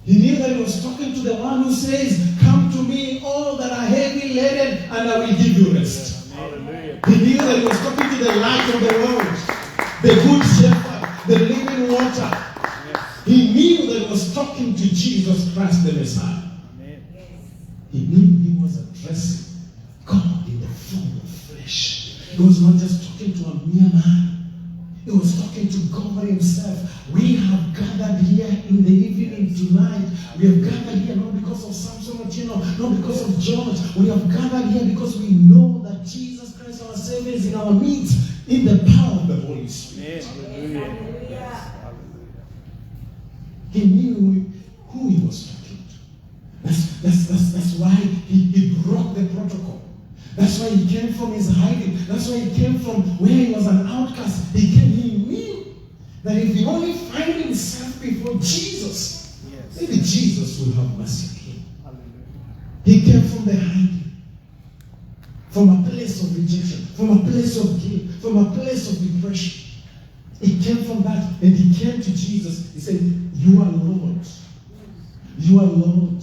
He knew that he was talking to the one who says, "Come to me, all that are heavy laden, and I will give you rest." Hallelujah. He knew that he was talking to the light of the world, the good shepherd, the living water. He knew that he was talking to Jesus Christ, the Messiah. Amen. He knew he was addressing God in the form of flesh. He was not just talking to a mere man. He was talking to God himself. We have gathered here in the evening tonight. We have gathered here not because of Samson or Otieno, not because of George. We have gathered here because we know that Jesus Christ, our Savior, is in our midst in the power of the Holy Spirit. Hallelujah. He knew who he was talking to. That's why he broke the protocol. That's why he came from his hiding. That's why he came from where he was an outcast. He knew that if he only find himself before Jesus, maybe Jesus will have mercy on him. He came from the hiding, from a place of rejection, from a place of guilt, from a place of depression. He came from that, and he came to Jesus. He said, "You are Lord. You are Lord."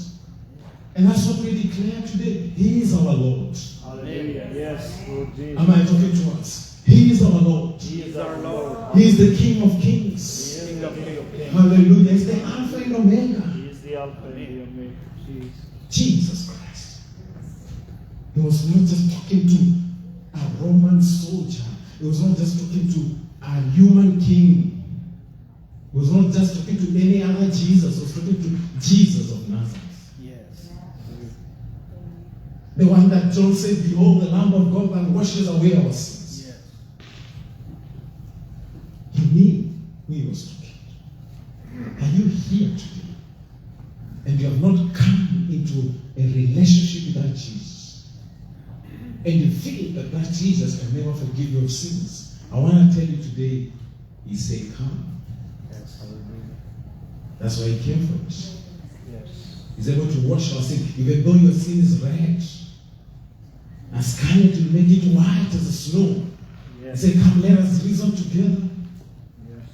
And that's what we declare today. He is our Lord. Hallelujah. Yes, Lord Jesus. Am I talking to us? He is our Lord. He is our Lord. He is the King of Kings. He is the King of Kings. Hallelujah. He is the Alpha and Omega. He is the Alpha and the Omega. Jesus. Jesus Christ. He was not just talking to a Roman soldier. He was not just talking to a human king. He was not just talking to any other Jesus. He was talking to Jesus of Nazareth. The one that John said, "Behold, the Lamb of God that washes away our sins." Yes. He knew who he was talking to. Are you here today? And you have not come into a relationship with that Jesus. And you feel that that Jesus can never forgive your sins. I want to tell you today, he said, "Come." Yes, hallelujah. That's why he came for us. Yes. He's able to wash our sin, even though your sin is red. And scarlet will make it white as the snow. Yes. He said, "Come, let us reason together." Yes.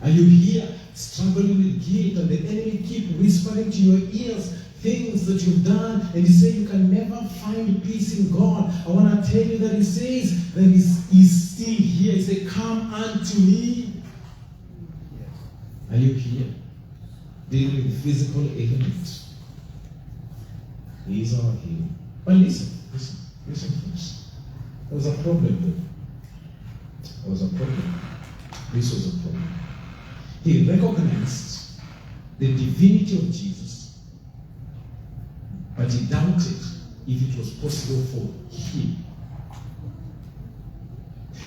Are you here struggling with guilt, and the enemy keep whispering to your ears things that you've done, and you say you can never find peace in God? I want to tell you that he says that he's still here. He said, "Come unto me." Yes. Are you here dealing with physical ailments? He is our healer. But listen first. There was a problem though. There was a problem. This was a problem. He recognized the divinity of Jesus, but he doubted if it was possible for him.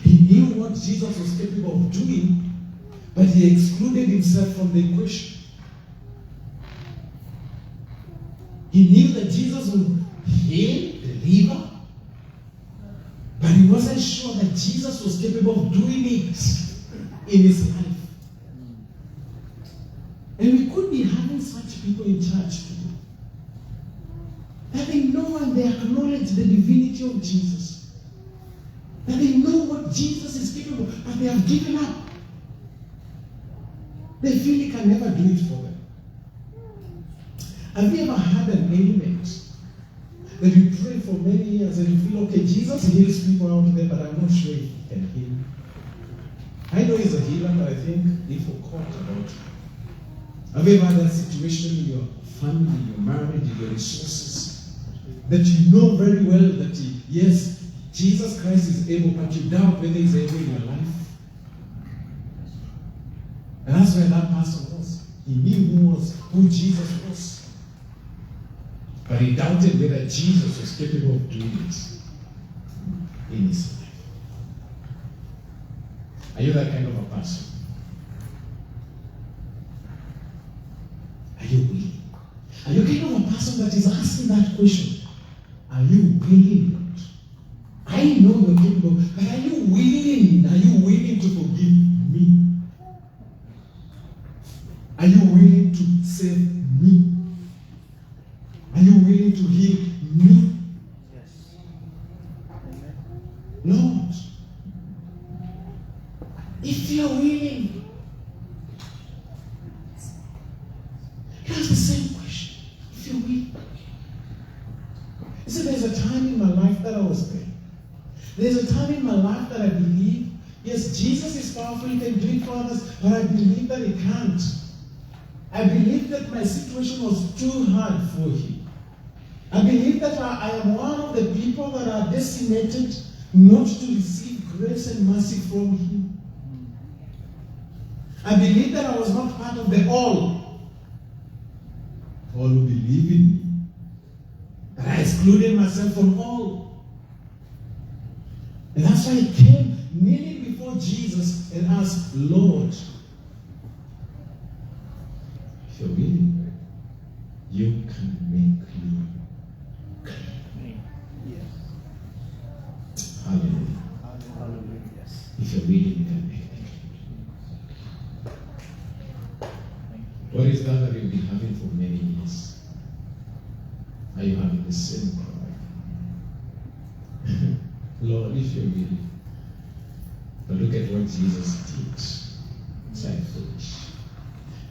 He knew what Jesus was capable of doing, but he excluded himself from the equation. He knew that Jesus would heal, deliver, but he wasn't sure that Jesus was capable of doing it in his life. And we could be having such people in church today, that they know and they acknowledge the divinity of Jesus, that they know what Jesus is capable, but they have given up. They feel he can never do it for them. Have you ever had an ailment that you pray for many years and you feel, okay, Jesus heals people out there, but I'm not sure if he can heal? I know he's a healer, but I think he forgot about it. Have you ever had that situation in your family, in your marriage, in your resources, that you know very well that yes, Jesus Christ is able, but you doubt whether he's able in your life? And that's where that person was. He knew who Jesus was. But he doubted whether Jesus was capable of doing it in his life. Are you that kind of a person? you willing? Are you kind of a person that is asking that question? Are you willing, Lord? I know you're capable, but are you willing? Are you willing to forgive me? Are you willing to save me? Are you willing to heal me? Yes. Lord, if you're willing, here's the same question. If you're willing. You see, there's a time in my life that I was there. There's a time in my life that I believe, yes, Jesus is powerful, he can do it for others, but I believe that he can't. I believe that my situation was too hard for him. I believe that I am one of the people that are decimated not to receive grace and mercy from him. I believe that I was not part of the all. All who believe in me. That I excluded myself from all. And that's why I came kneeling before Jesus and asked, Lord, if you're willing, you can make me clean. Yes. Hallelujah. Hallelujah. Yes. If you're willing, you can make me clean. What is that that you've been having for many years? Are you having the same cry? Lord, if you're willing. But look at what Jesus did. It's like foolish.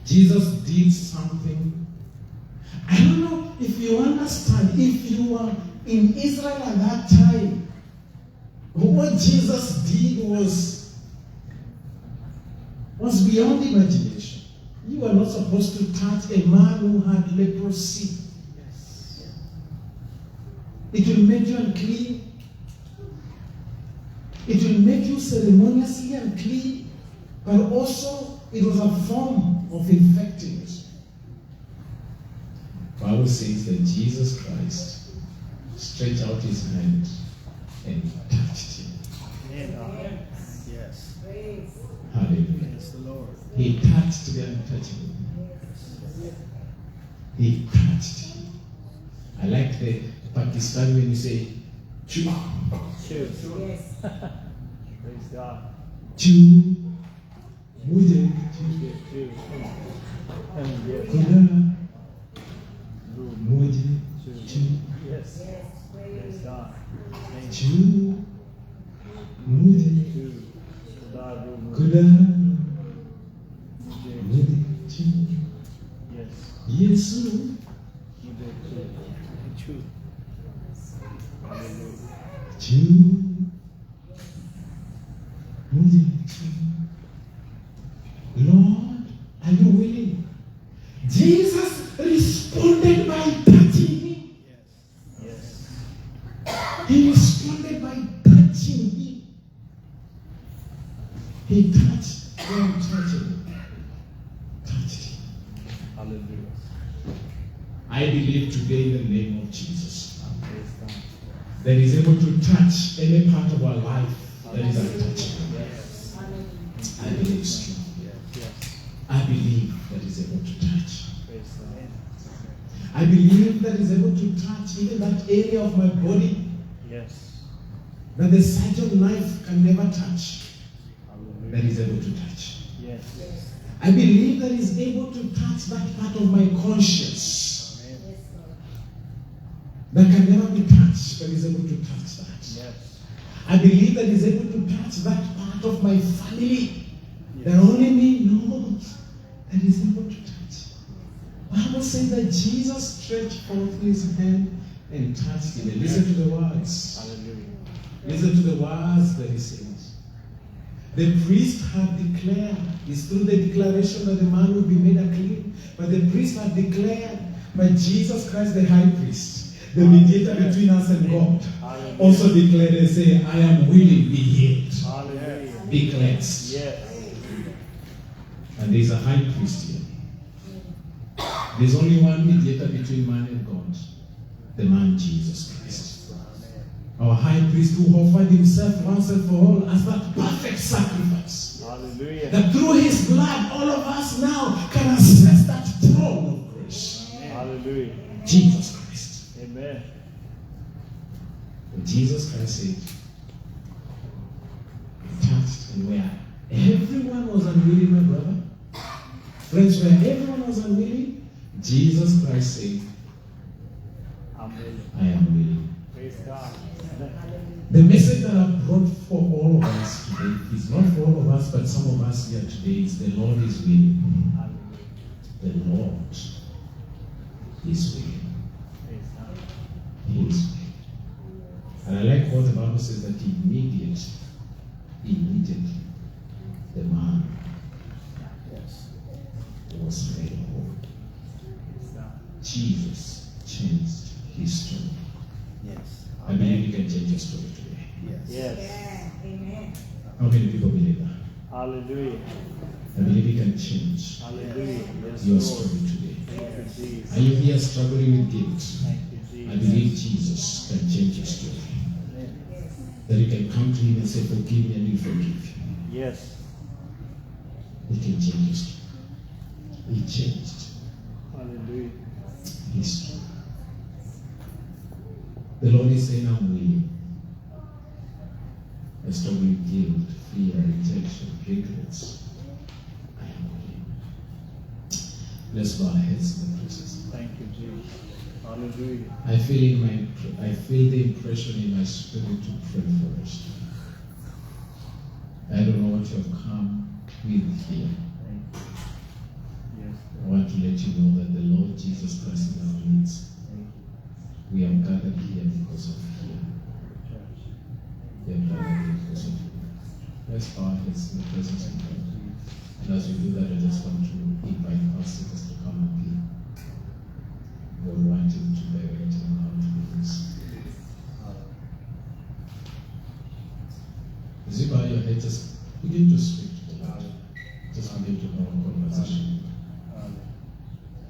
Jesus did something. I don't know if you understand, if you were in Israel at that time, what Jesus did was beyond imagination. You were not supposed to touch a man who had leprosy. Yes. It will make you unclean. It will make you ceremoniously unclean, but also it was a form of infecting it. The Bible says that Jesus Christ stretched out his hand and touched him. Yes. Hallelujah. Praise the Lord. He touched the untouchable. He touched him. I like the Pakistani when you say, Chu. Cheers. Yes. Praise God. Chu. Mujhe. Cheers. And yes. Kuna. Mujhe. Chu. Yes. Praise God. Thank you. Chu. Mujhe. Cheers. God, Kuna. Mujhe. Chu. yes. Yesu. True. Hallelujah. Chu. Mujhe. Chu. Lord, are you willing? Jesus responded by touching him. Yes. He responded by touching him. He touched the untouchable. Touched him. Hallelujah. I believe today in the name of Jesus Praise God. that is able to touch any part of our life that is untouchable. Yes. I believe strongly. Yes. I believe that is able to touch. Praise God. I believe that is able to touch even that area of my body Yes. that the surgeon knife can never touch. Hallelujah. That is able to touch. Yes. I believe that is able to touch that part of my conscience Amen. that can never be touched, but is able to touch that. Yes. I believe that is able to touch that part of my family that only me knows that is able to touch. Bible says that Jesus stretched forth his hand and touched him. And listen to the words. Hallelujah. Listen to the words that he says. The priest had declared, it's through the declaration that the man would be made clean, but the priest had declared by Jesus Christ, the high priest, the mediator between us and God, Hallelujah. also declared and say, I am willing, be healed, Hallelujah. be cleansed. Yes. And there's a high priest here. There's only one mediator between man and God, the man Jesus Christ. Our high priest who offered himself once and for all as that perfect sacrifice. Hallelujah. That through his blood, all of us now can access that throne of grace. Hallelujah. Jesus Christ. Amen. When Jesus Christ said, he touched and where everyone was unwilling, my brother. Friends, where everyone was unwilling, Jesus Christ said, I'm willing. I am willing. Praise God. The message that I brought for all of us today is not for all of us, but some of us here today is the Lord is willing. The Lord is willing. Praise God. He is willing. And I like what the Bible says that immediately, the man was made whole. Jesus changed his story. Yes. I believe you can change your story today. Yes. Yes. Amen. How many people believe that? Hallelujah. I believe you can change Hallelujah. Yes, your Lord. story today. Thank you, Jesus. Are you here struggling with guilt? Thank you, Jesus. I believe Jesus can change your story. Amen. That you can come to him and say, forgive me, and he'll forgive you. Yes. He can change your story. He changed Hallelujah. his story. The Lord is saying, I'm willing. I struggle with guilt, fear, rejection, regrets. I am willing. Let's bow our heads in the presence. Thank you, Jesus. Hallelujah. I feel the impression in my spirit to pray first. I don't know what you have come with here. Thank you. Yes. I want to let you know that the Lord Jesus Christ is our midst. Thank you. We have gathered here because of Him. Church. We have gathered here because of Him. Let's bow our heads in the presence of God. And as we do that, I just want to invite pastors to come up here. We're wanting to direct them how to do this. As you bow your head, just begin to speak to the Lord. Just begin to have a conversation.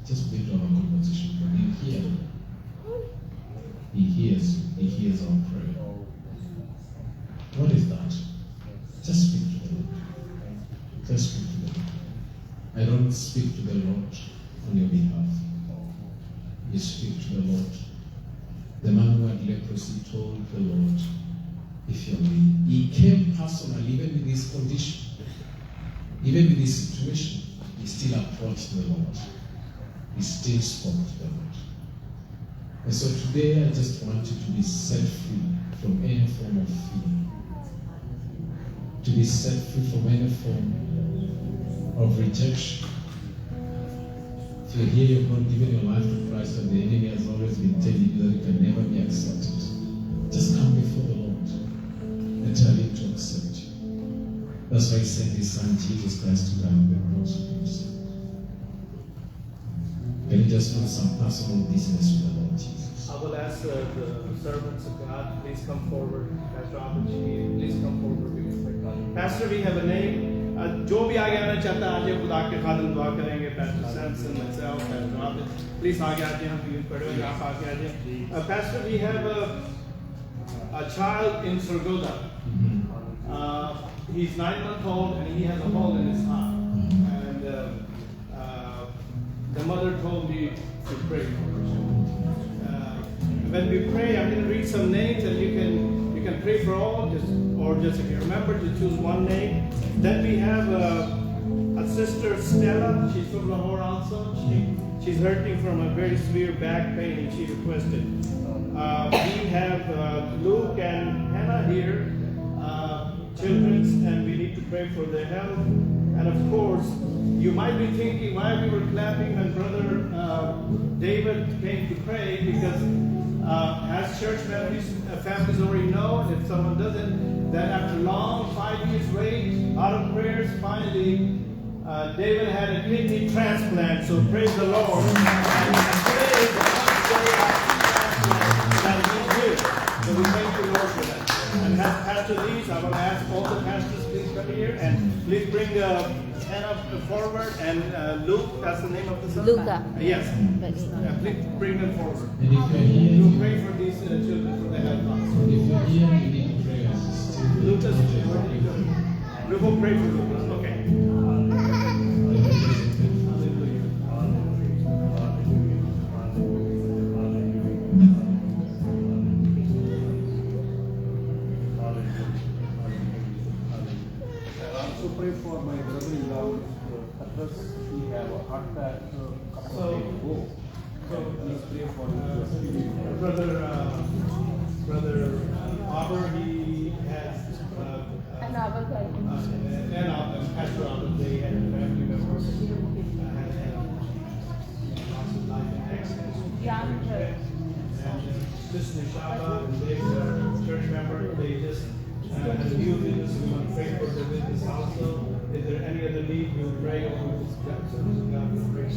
Just begin to have a conversation. He hears. He hears you. He hears our prayer. What is that? Just speak to the Lord. Just speak to the Lord. I don't speak to the Lord on your behalf. You speak to the Lord. The man who had leprosy told the Lord, if you're willing. He came personally, even with this condition, even with this situation, he still approached the Lord. He still spoke to the Lord. And so today I just want you to be set free from any form of fear. To be set free from any form of rejection. If you're here, you've not given your life to Christ, and the enemy has always been telling you that you can never be accepted. Just come before the Lord and tell him to accept you. That's why he sent his son Jesus Christ to die on the cross for you. Can you just do some personal business with the Lord Jesus? I will ask the servants of God, please come forward. Pastor Abid, please come forward. Pastor, we have a name. जो भी आगे आना चाहता है आज खुदा के खातिर दुआ करेंगे. Pastor Samson, myself, Pastor Abid, please आगे आ जाइए. हम यूं पढ़े हुए आप आगे आ जाइए. Pastor, we have a child in Surgoda. He's 9 months old and he has a hole in his heart. And the mother told me to pray for her. When we pray, I'm going to read some names and you can pray for all, or just if you remember to choose one name. Then we have a sister, Stella. She's from Lahore also. She's hurting from a very severe back pain and she requested. We have Luke and Hannah here, children's, and we need to pray for their health. And of course, you might be thinking why we were clapping when Brother David came to pray, because as church families already know, and if someone doesn't, then after long 5 years wait, out of prayers, finally David had a kidney transplant. So praise the Lord. And today is the first day after transplant that he's here. So we thank the Lord for that. And Pastor Lees, I will ask all the pastors please come here and please bring Hannah forward, and Luke, that's the name of the son? Luca. Yes. Please bring them forward. And if you're here, You pray for these children for the health also. if you're here, you need prayers. Lucas, where did you go? We will pray for Lucas. Okay. Hallelujah. Hallelujah. Brother Auber, he has and Pastor Auber, they had family members had lost of life in accidents. And Sister Shaba and they church member, they just had a new business. We want to pray for the business also. Is there any other need we will pray over this service of God will pray?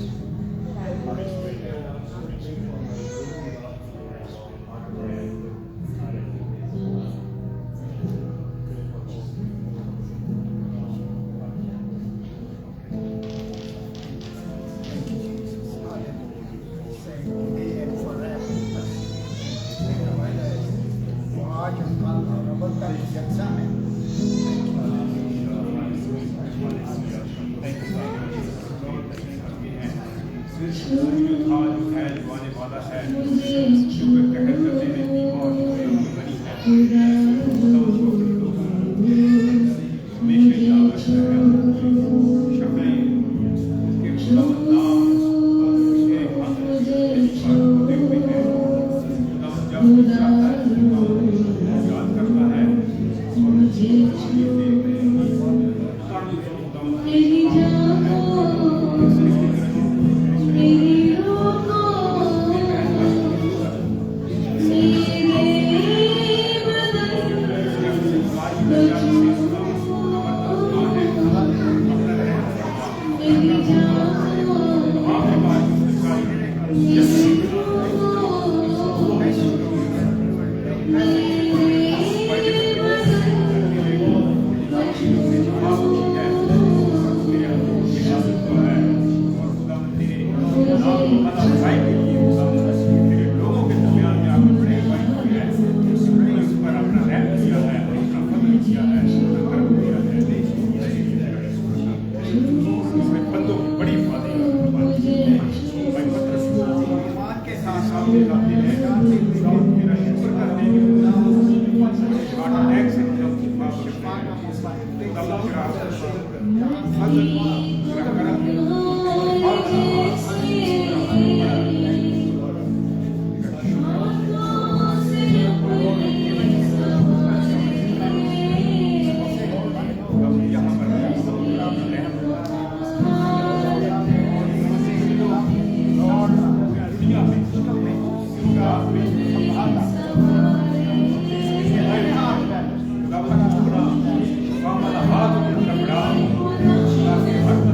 हर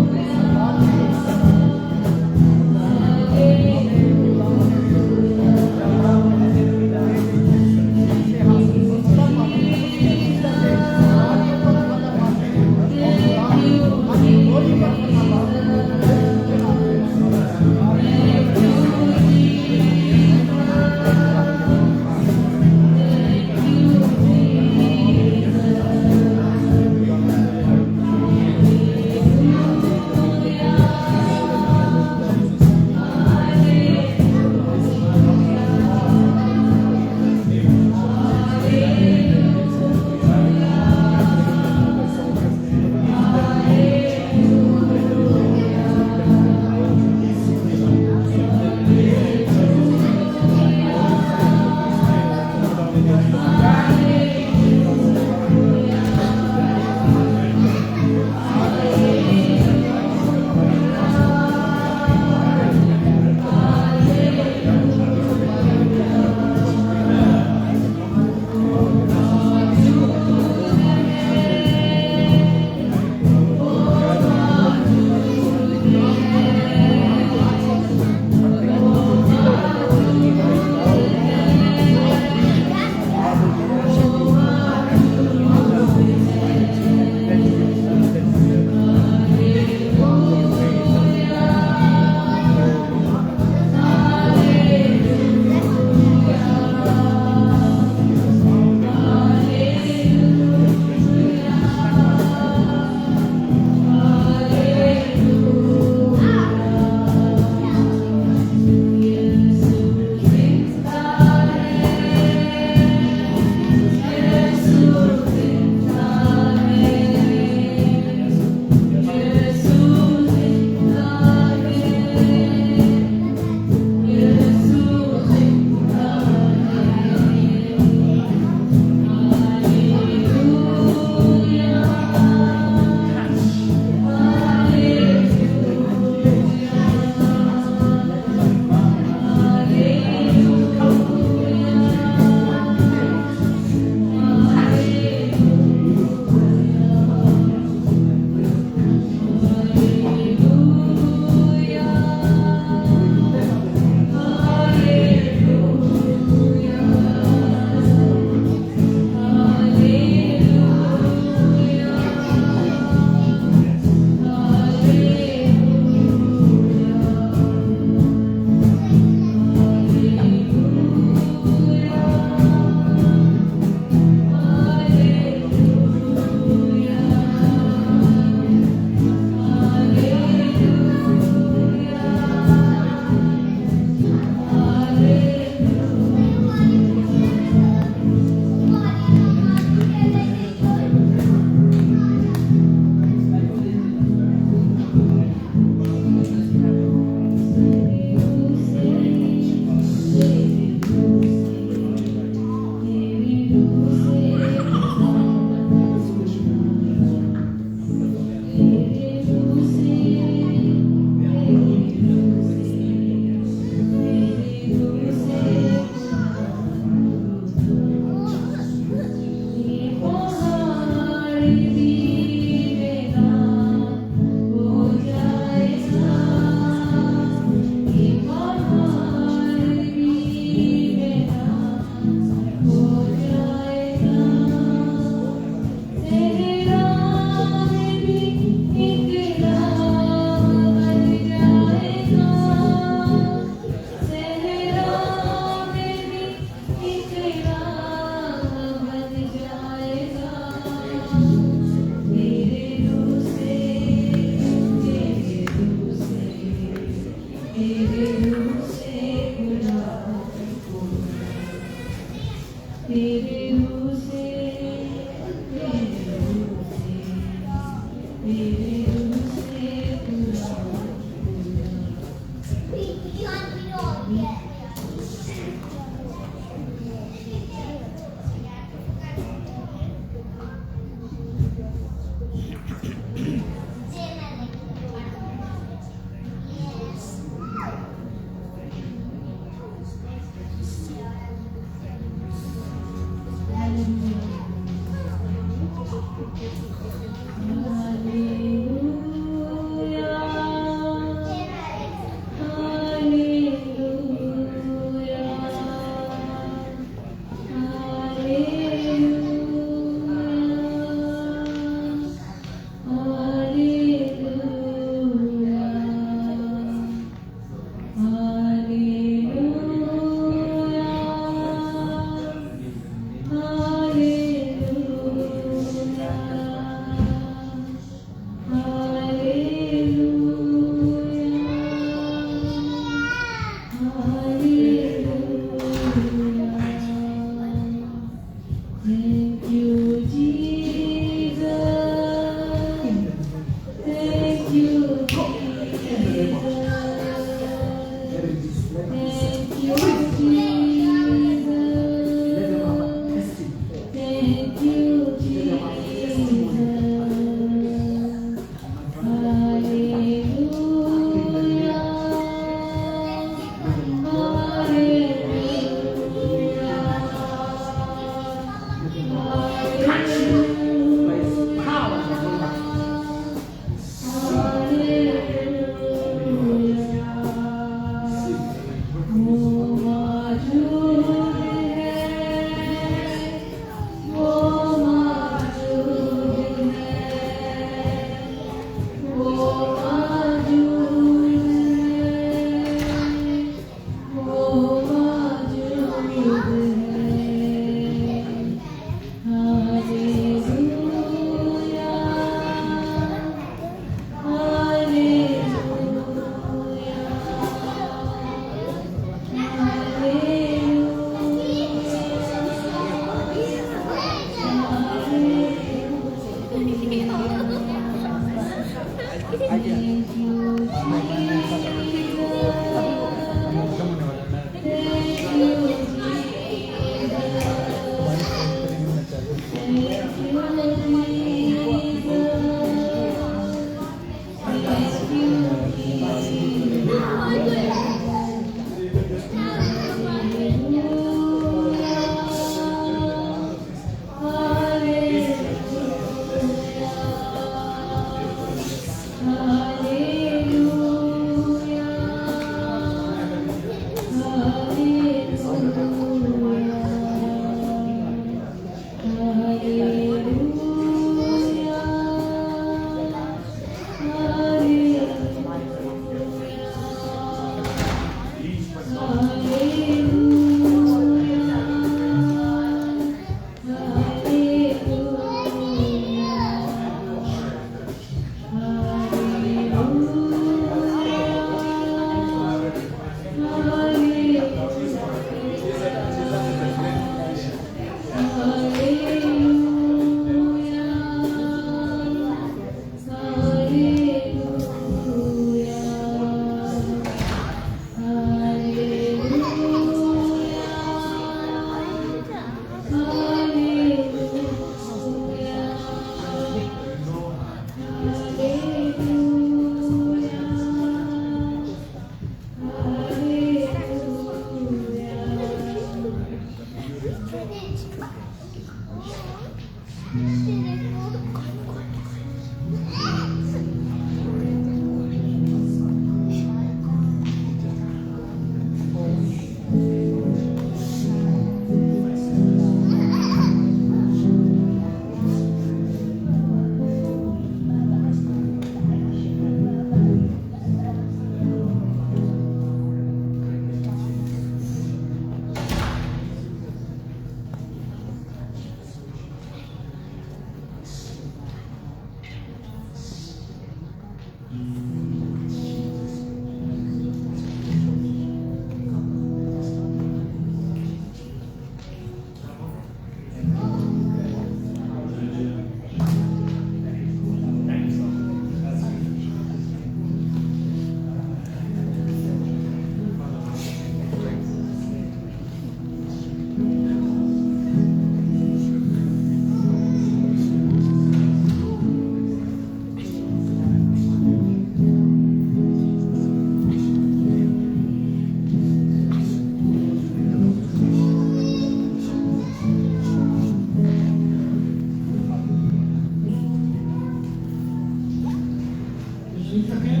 लिख सकें।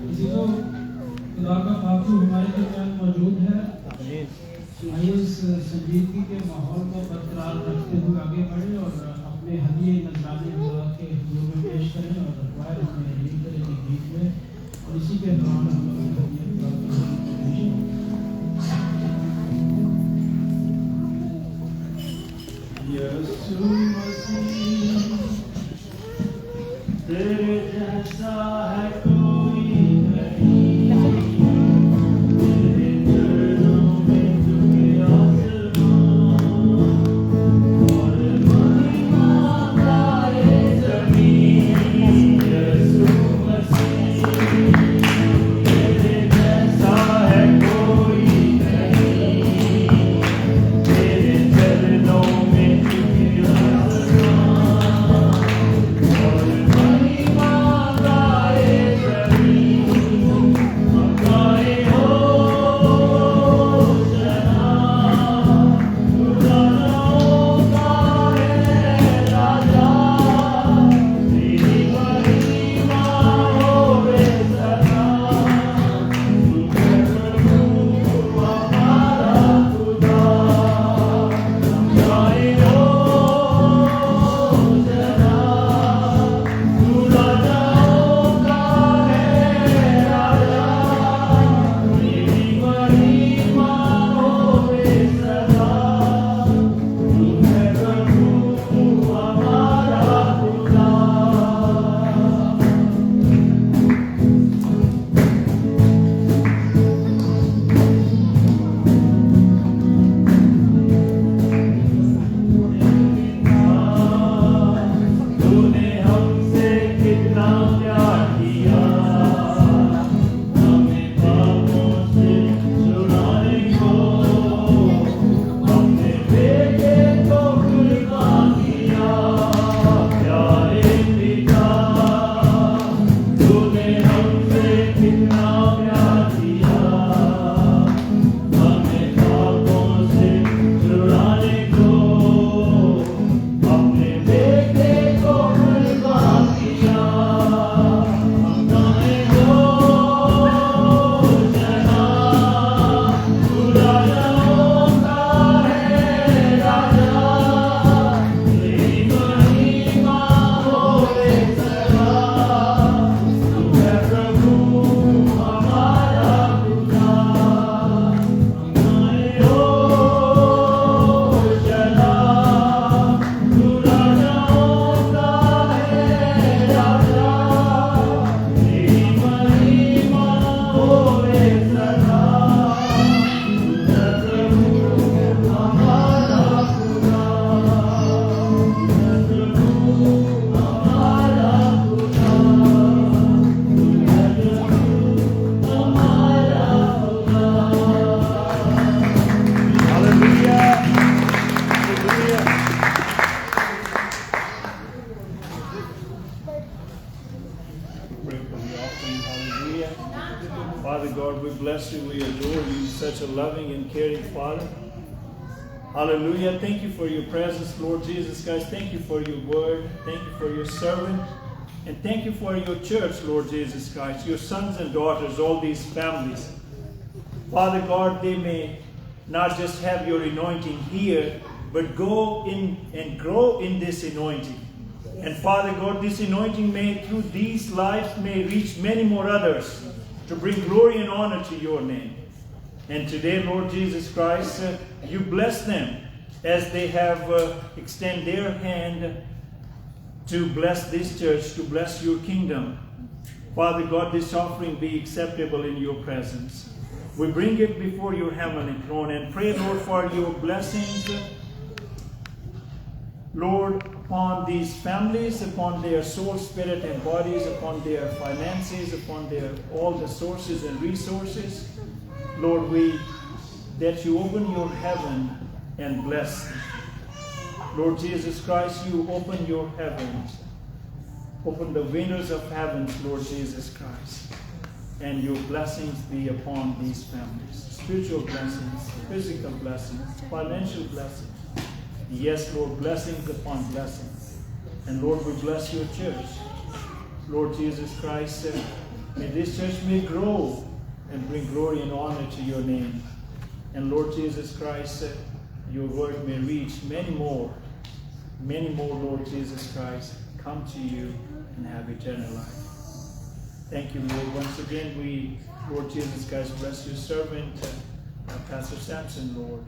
अजीजों, खुदा का बापू हमारे दरमियान मौजूद है। आइए इस संजीदगी के माहौल को बरकरार रखते हुए आगे बढ़े और अपने हदिये नजराने खुदा के हुजूर में पेश करें और वायर में लीड करें गीत में, और इसी के दौरान हम अपने हदिये खुदा के हुजूर में पेश करें। यीशु मसीह तेरे जैसा है कोई नहीं, तेरे चरणों में झुके आसमां और महिमा गाए ज़मीन। यीशु मसीह तेरे जैसा है कोई नहीं, तेरे चरणों में झुके आसमां और महिमा गाए ज़मीन। गाए होशना, खुदाओं का है राजा, तेरी महिमा होवे सदा। तू है प्रभु हमारा खुदा। गाए होशना, तू राजाओं का है राजा, तेरी महिमा होवे सदा। तू है प्रभु हमारा खुदा। तूने हमसे कितना प्यार किया, हमें पापों से छुड़ाने को अपने बेटे को कुर्बान किया। प्यारे पिता, तूने हमसे कितना प्यार किया, हमें पापों से छुड़ाने को अपने बेटे को कुर्बान किया। गाए होशना, तू राजाओं का है राजा, तेरी महिमा होवे सदा। तू है प्रभु हमारा खुदा। गाए होशना, तू राजाओं का है राजा, तेरी महिमा होवे सदा। तू है प्रभु हमारा खुदा। तू है प्रभु हमारा खुदा। तू है प्रभु हमारा खुदा। Hallelujah. Hallelujah. Pray for the offering. Hallelujah. Father God, we bless you. We adore you. Such a loving and caring Father. Hallelujah. Thank you for your presence, Lord Jesus Christ. Thank you for your word. Thank you for your servant. And thank you for your church, Lord Jesus Christ, your sons and daughters, all these families. Father God, they may not just have your anointing here, but go in and grow in this anointing. And Father God, this anointing may, through these lives, may reach many more others to bring glory and honor to your name. And today, Lord Jesus Christ, you bless them as they have extend their hand to bless this church, to bless your kingdom. Father God, this offering be acceptable in your presence. We bring it before your heavenly throne and pray, Lord, for your blessings, Lord, upon these families, upon their soul, spirit, and bodies, upon their finances, upon their all the sources and resources. Lord, that you open your heaven and bless them. Lord Jesus Christ, you open your heavens. Open the windows of heavens, Lord Jesus Christ. And your blessings be upon these families. Spiritual blessings, physical blessings, financial blessings. Yes, Lord, blessings upon blessings. And Lord, we bless your church. Lord Jesus Christ, may this church may grow and bring glory and honor to your name. And Lord Jesus Christ, your word may reach many more, Lord Jesus Christ, come to you and have eternal life. Thank you, Lord. Once again, we, Lord Jesus Christ, bless your servant, Pastor Samson, Lord.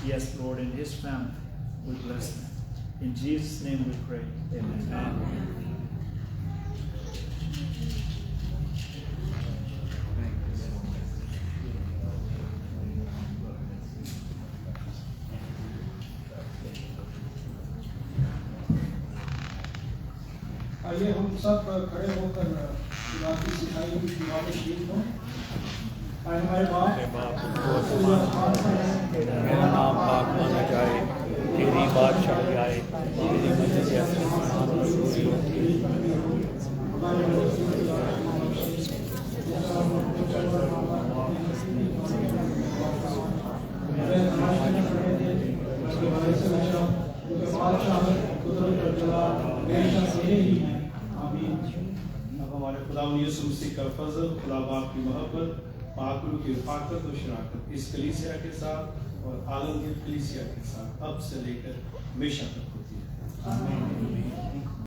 Yes, Lord, and his family, we bless them. In Jesus' name we pray. Amen. Amen. आइए हम सब खड़े होकर खुदा की सिखाई हुई दुआ में शरीक हों। आए हमारे बाप, मेरा नाम पाक माना जाए, तेरी बादशाह आए, तेरी मर्जी जैसे आसमान और ज़मीन होती अब हमारे खुदा यीशु मसीह का फजल, खुदा बाप की मोहब्बत, पाक रूह की रफ़ाक़त और शराकत इस कलीसिया के साथ और आलमगीर कलीसिया के साथ अब से लेकर हमेशा तक होती है। आमीन।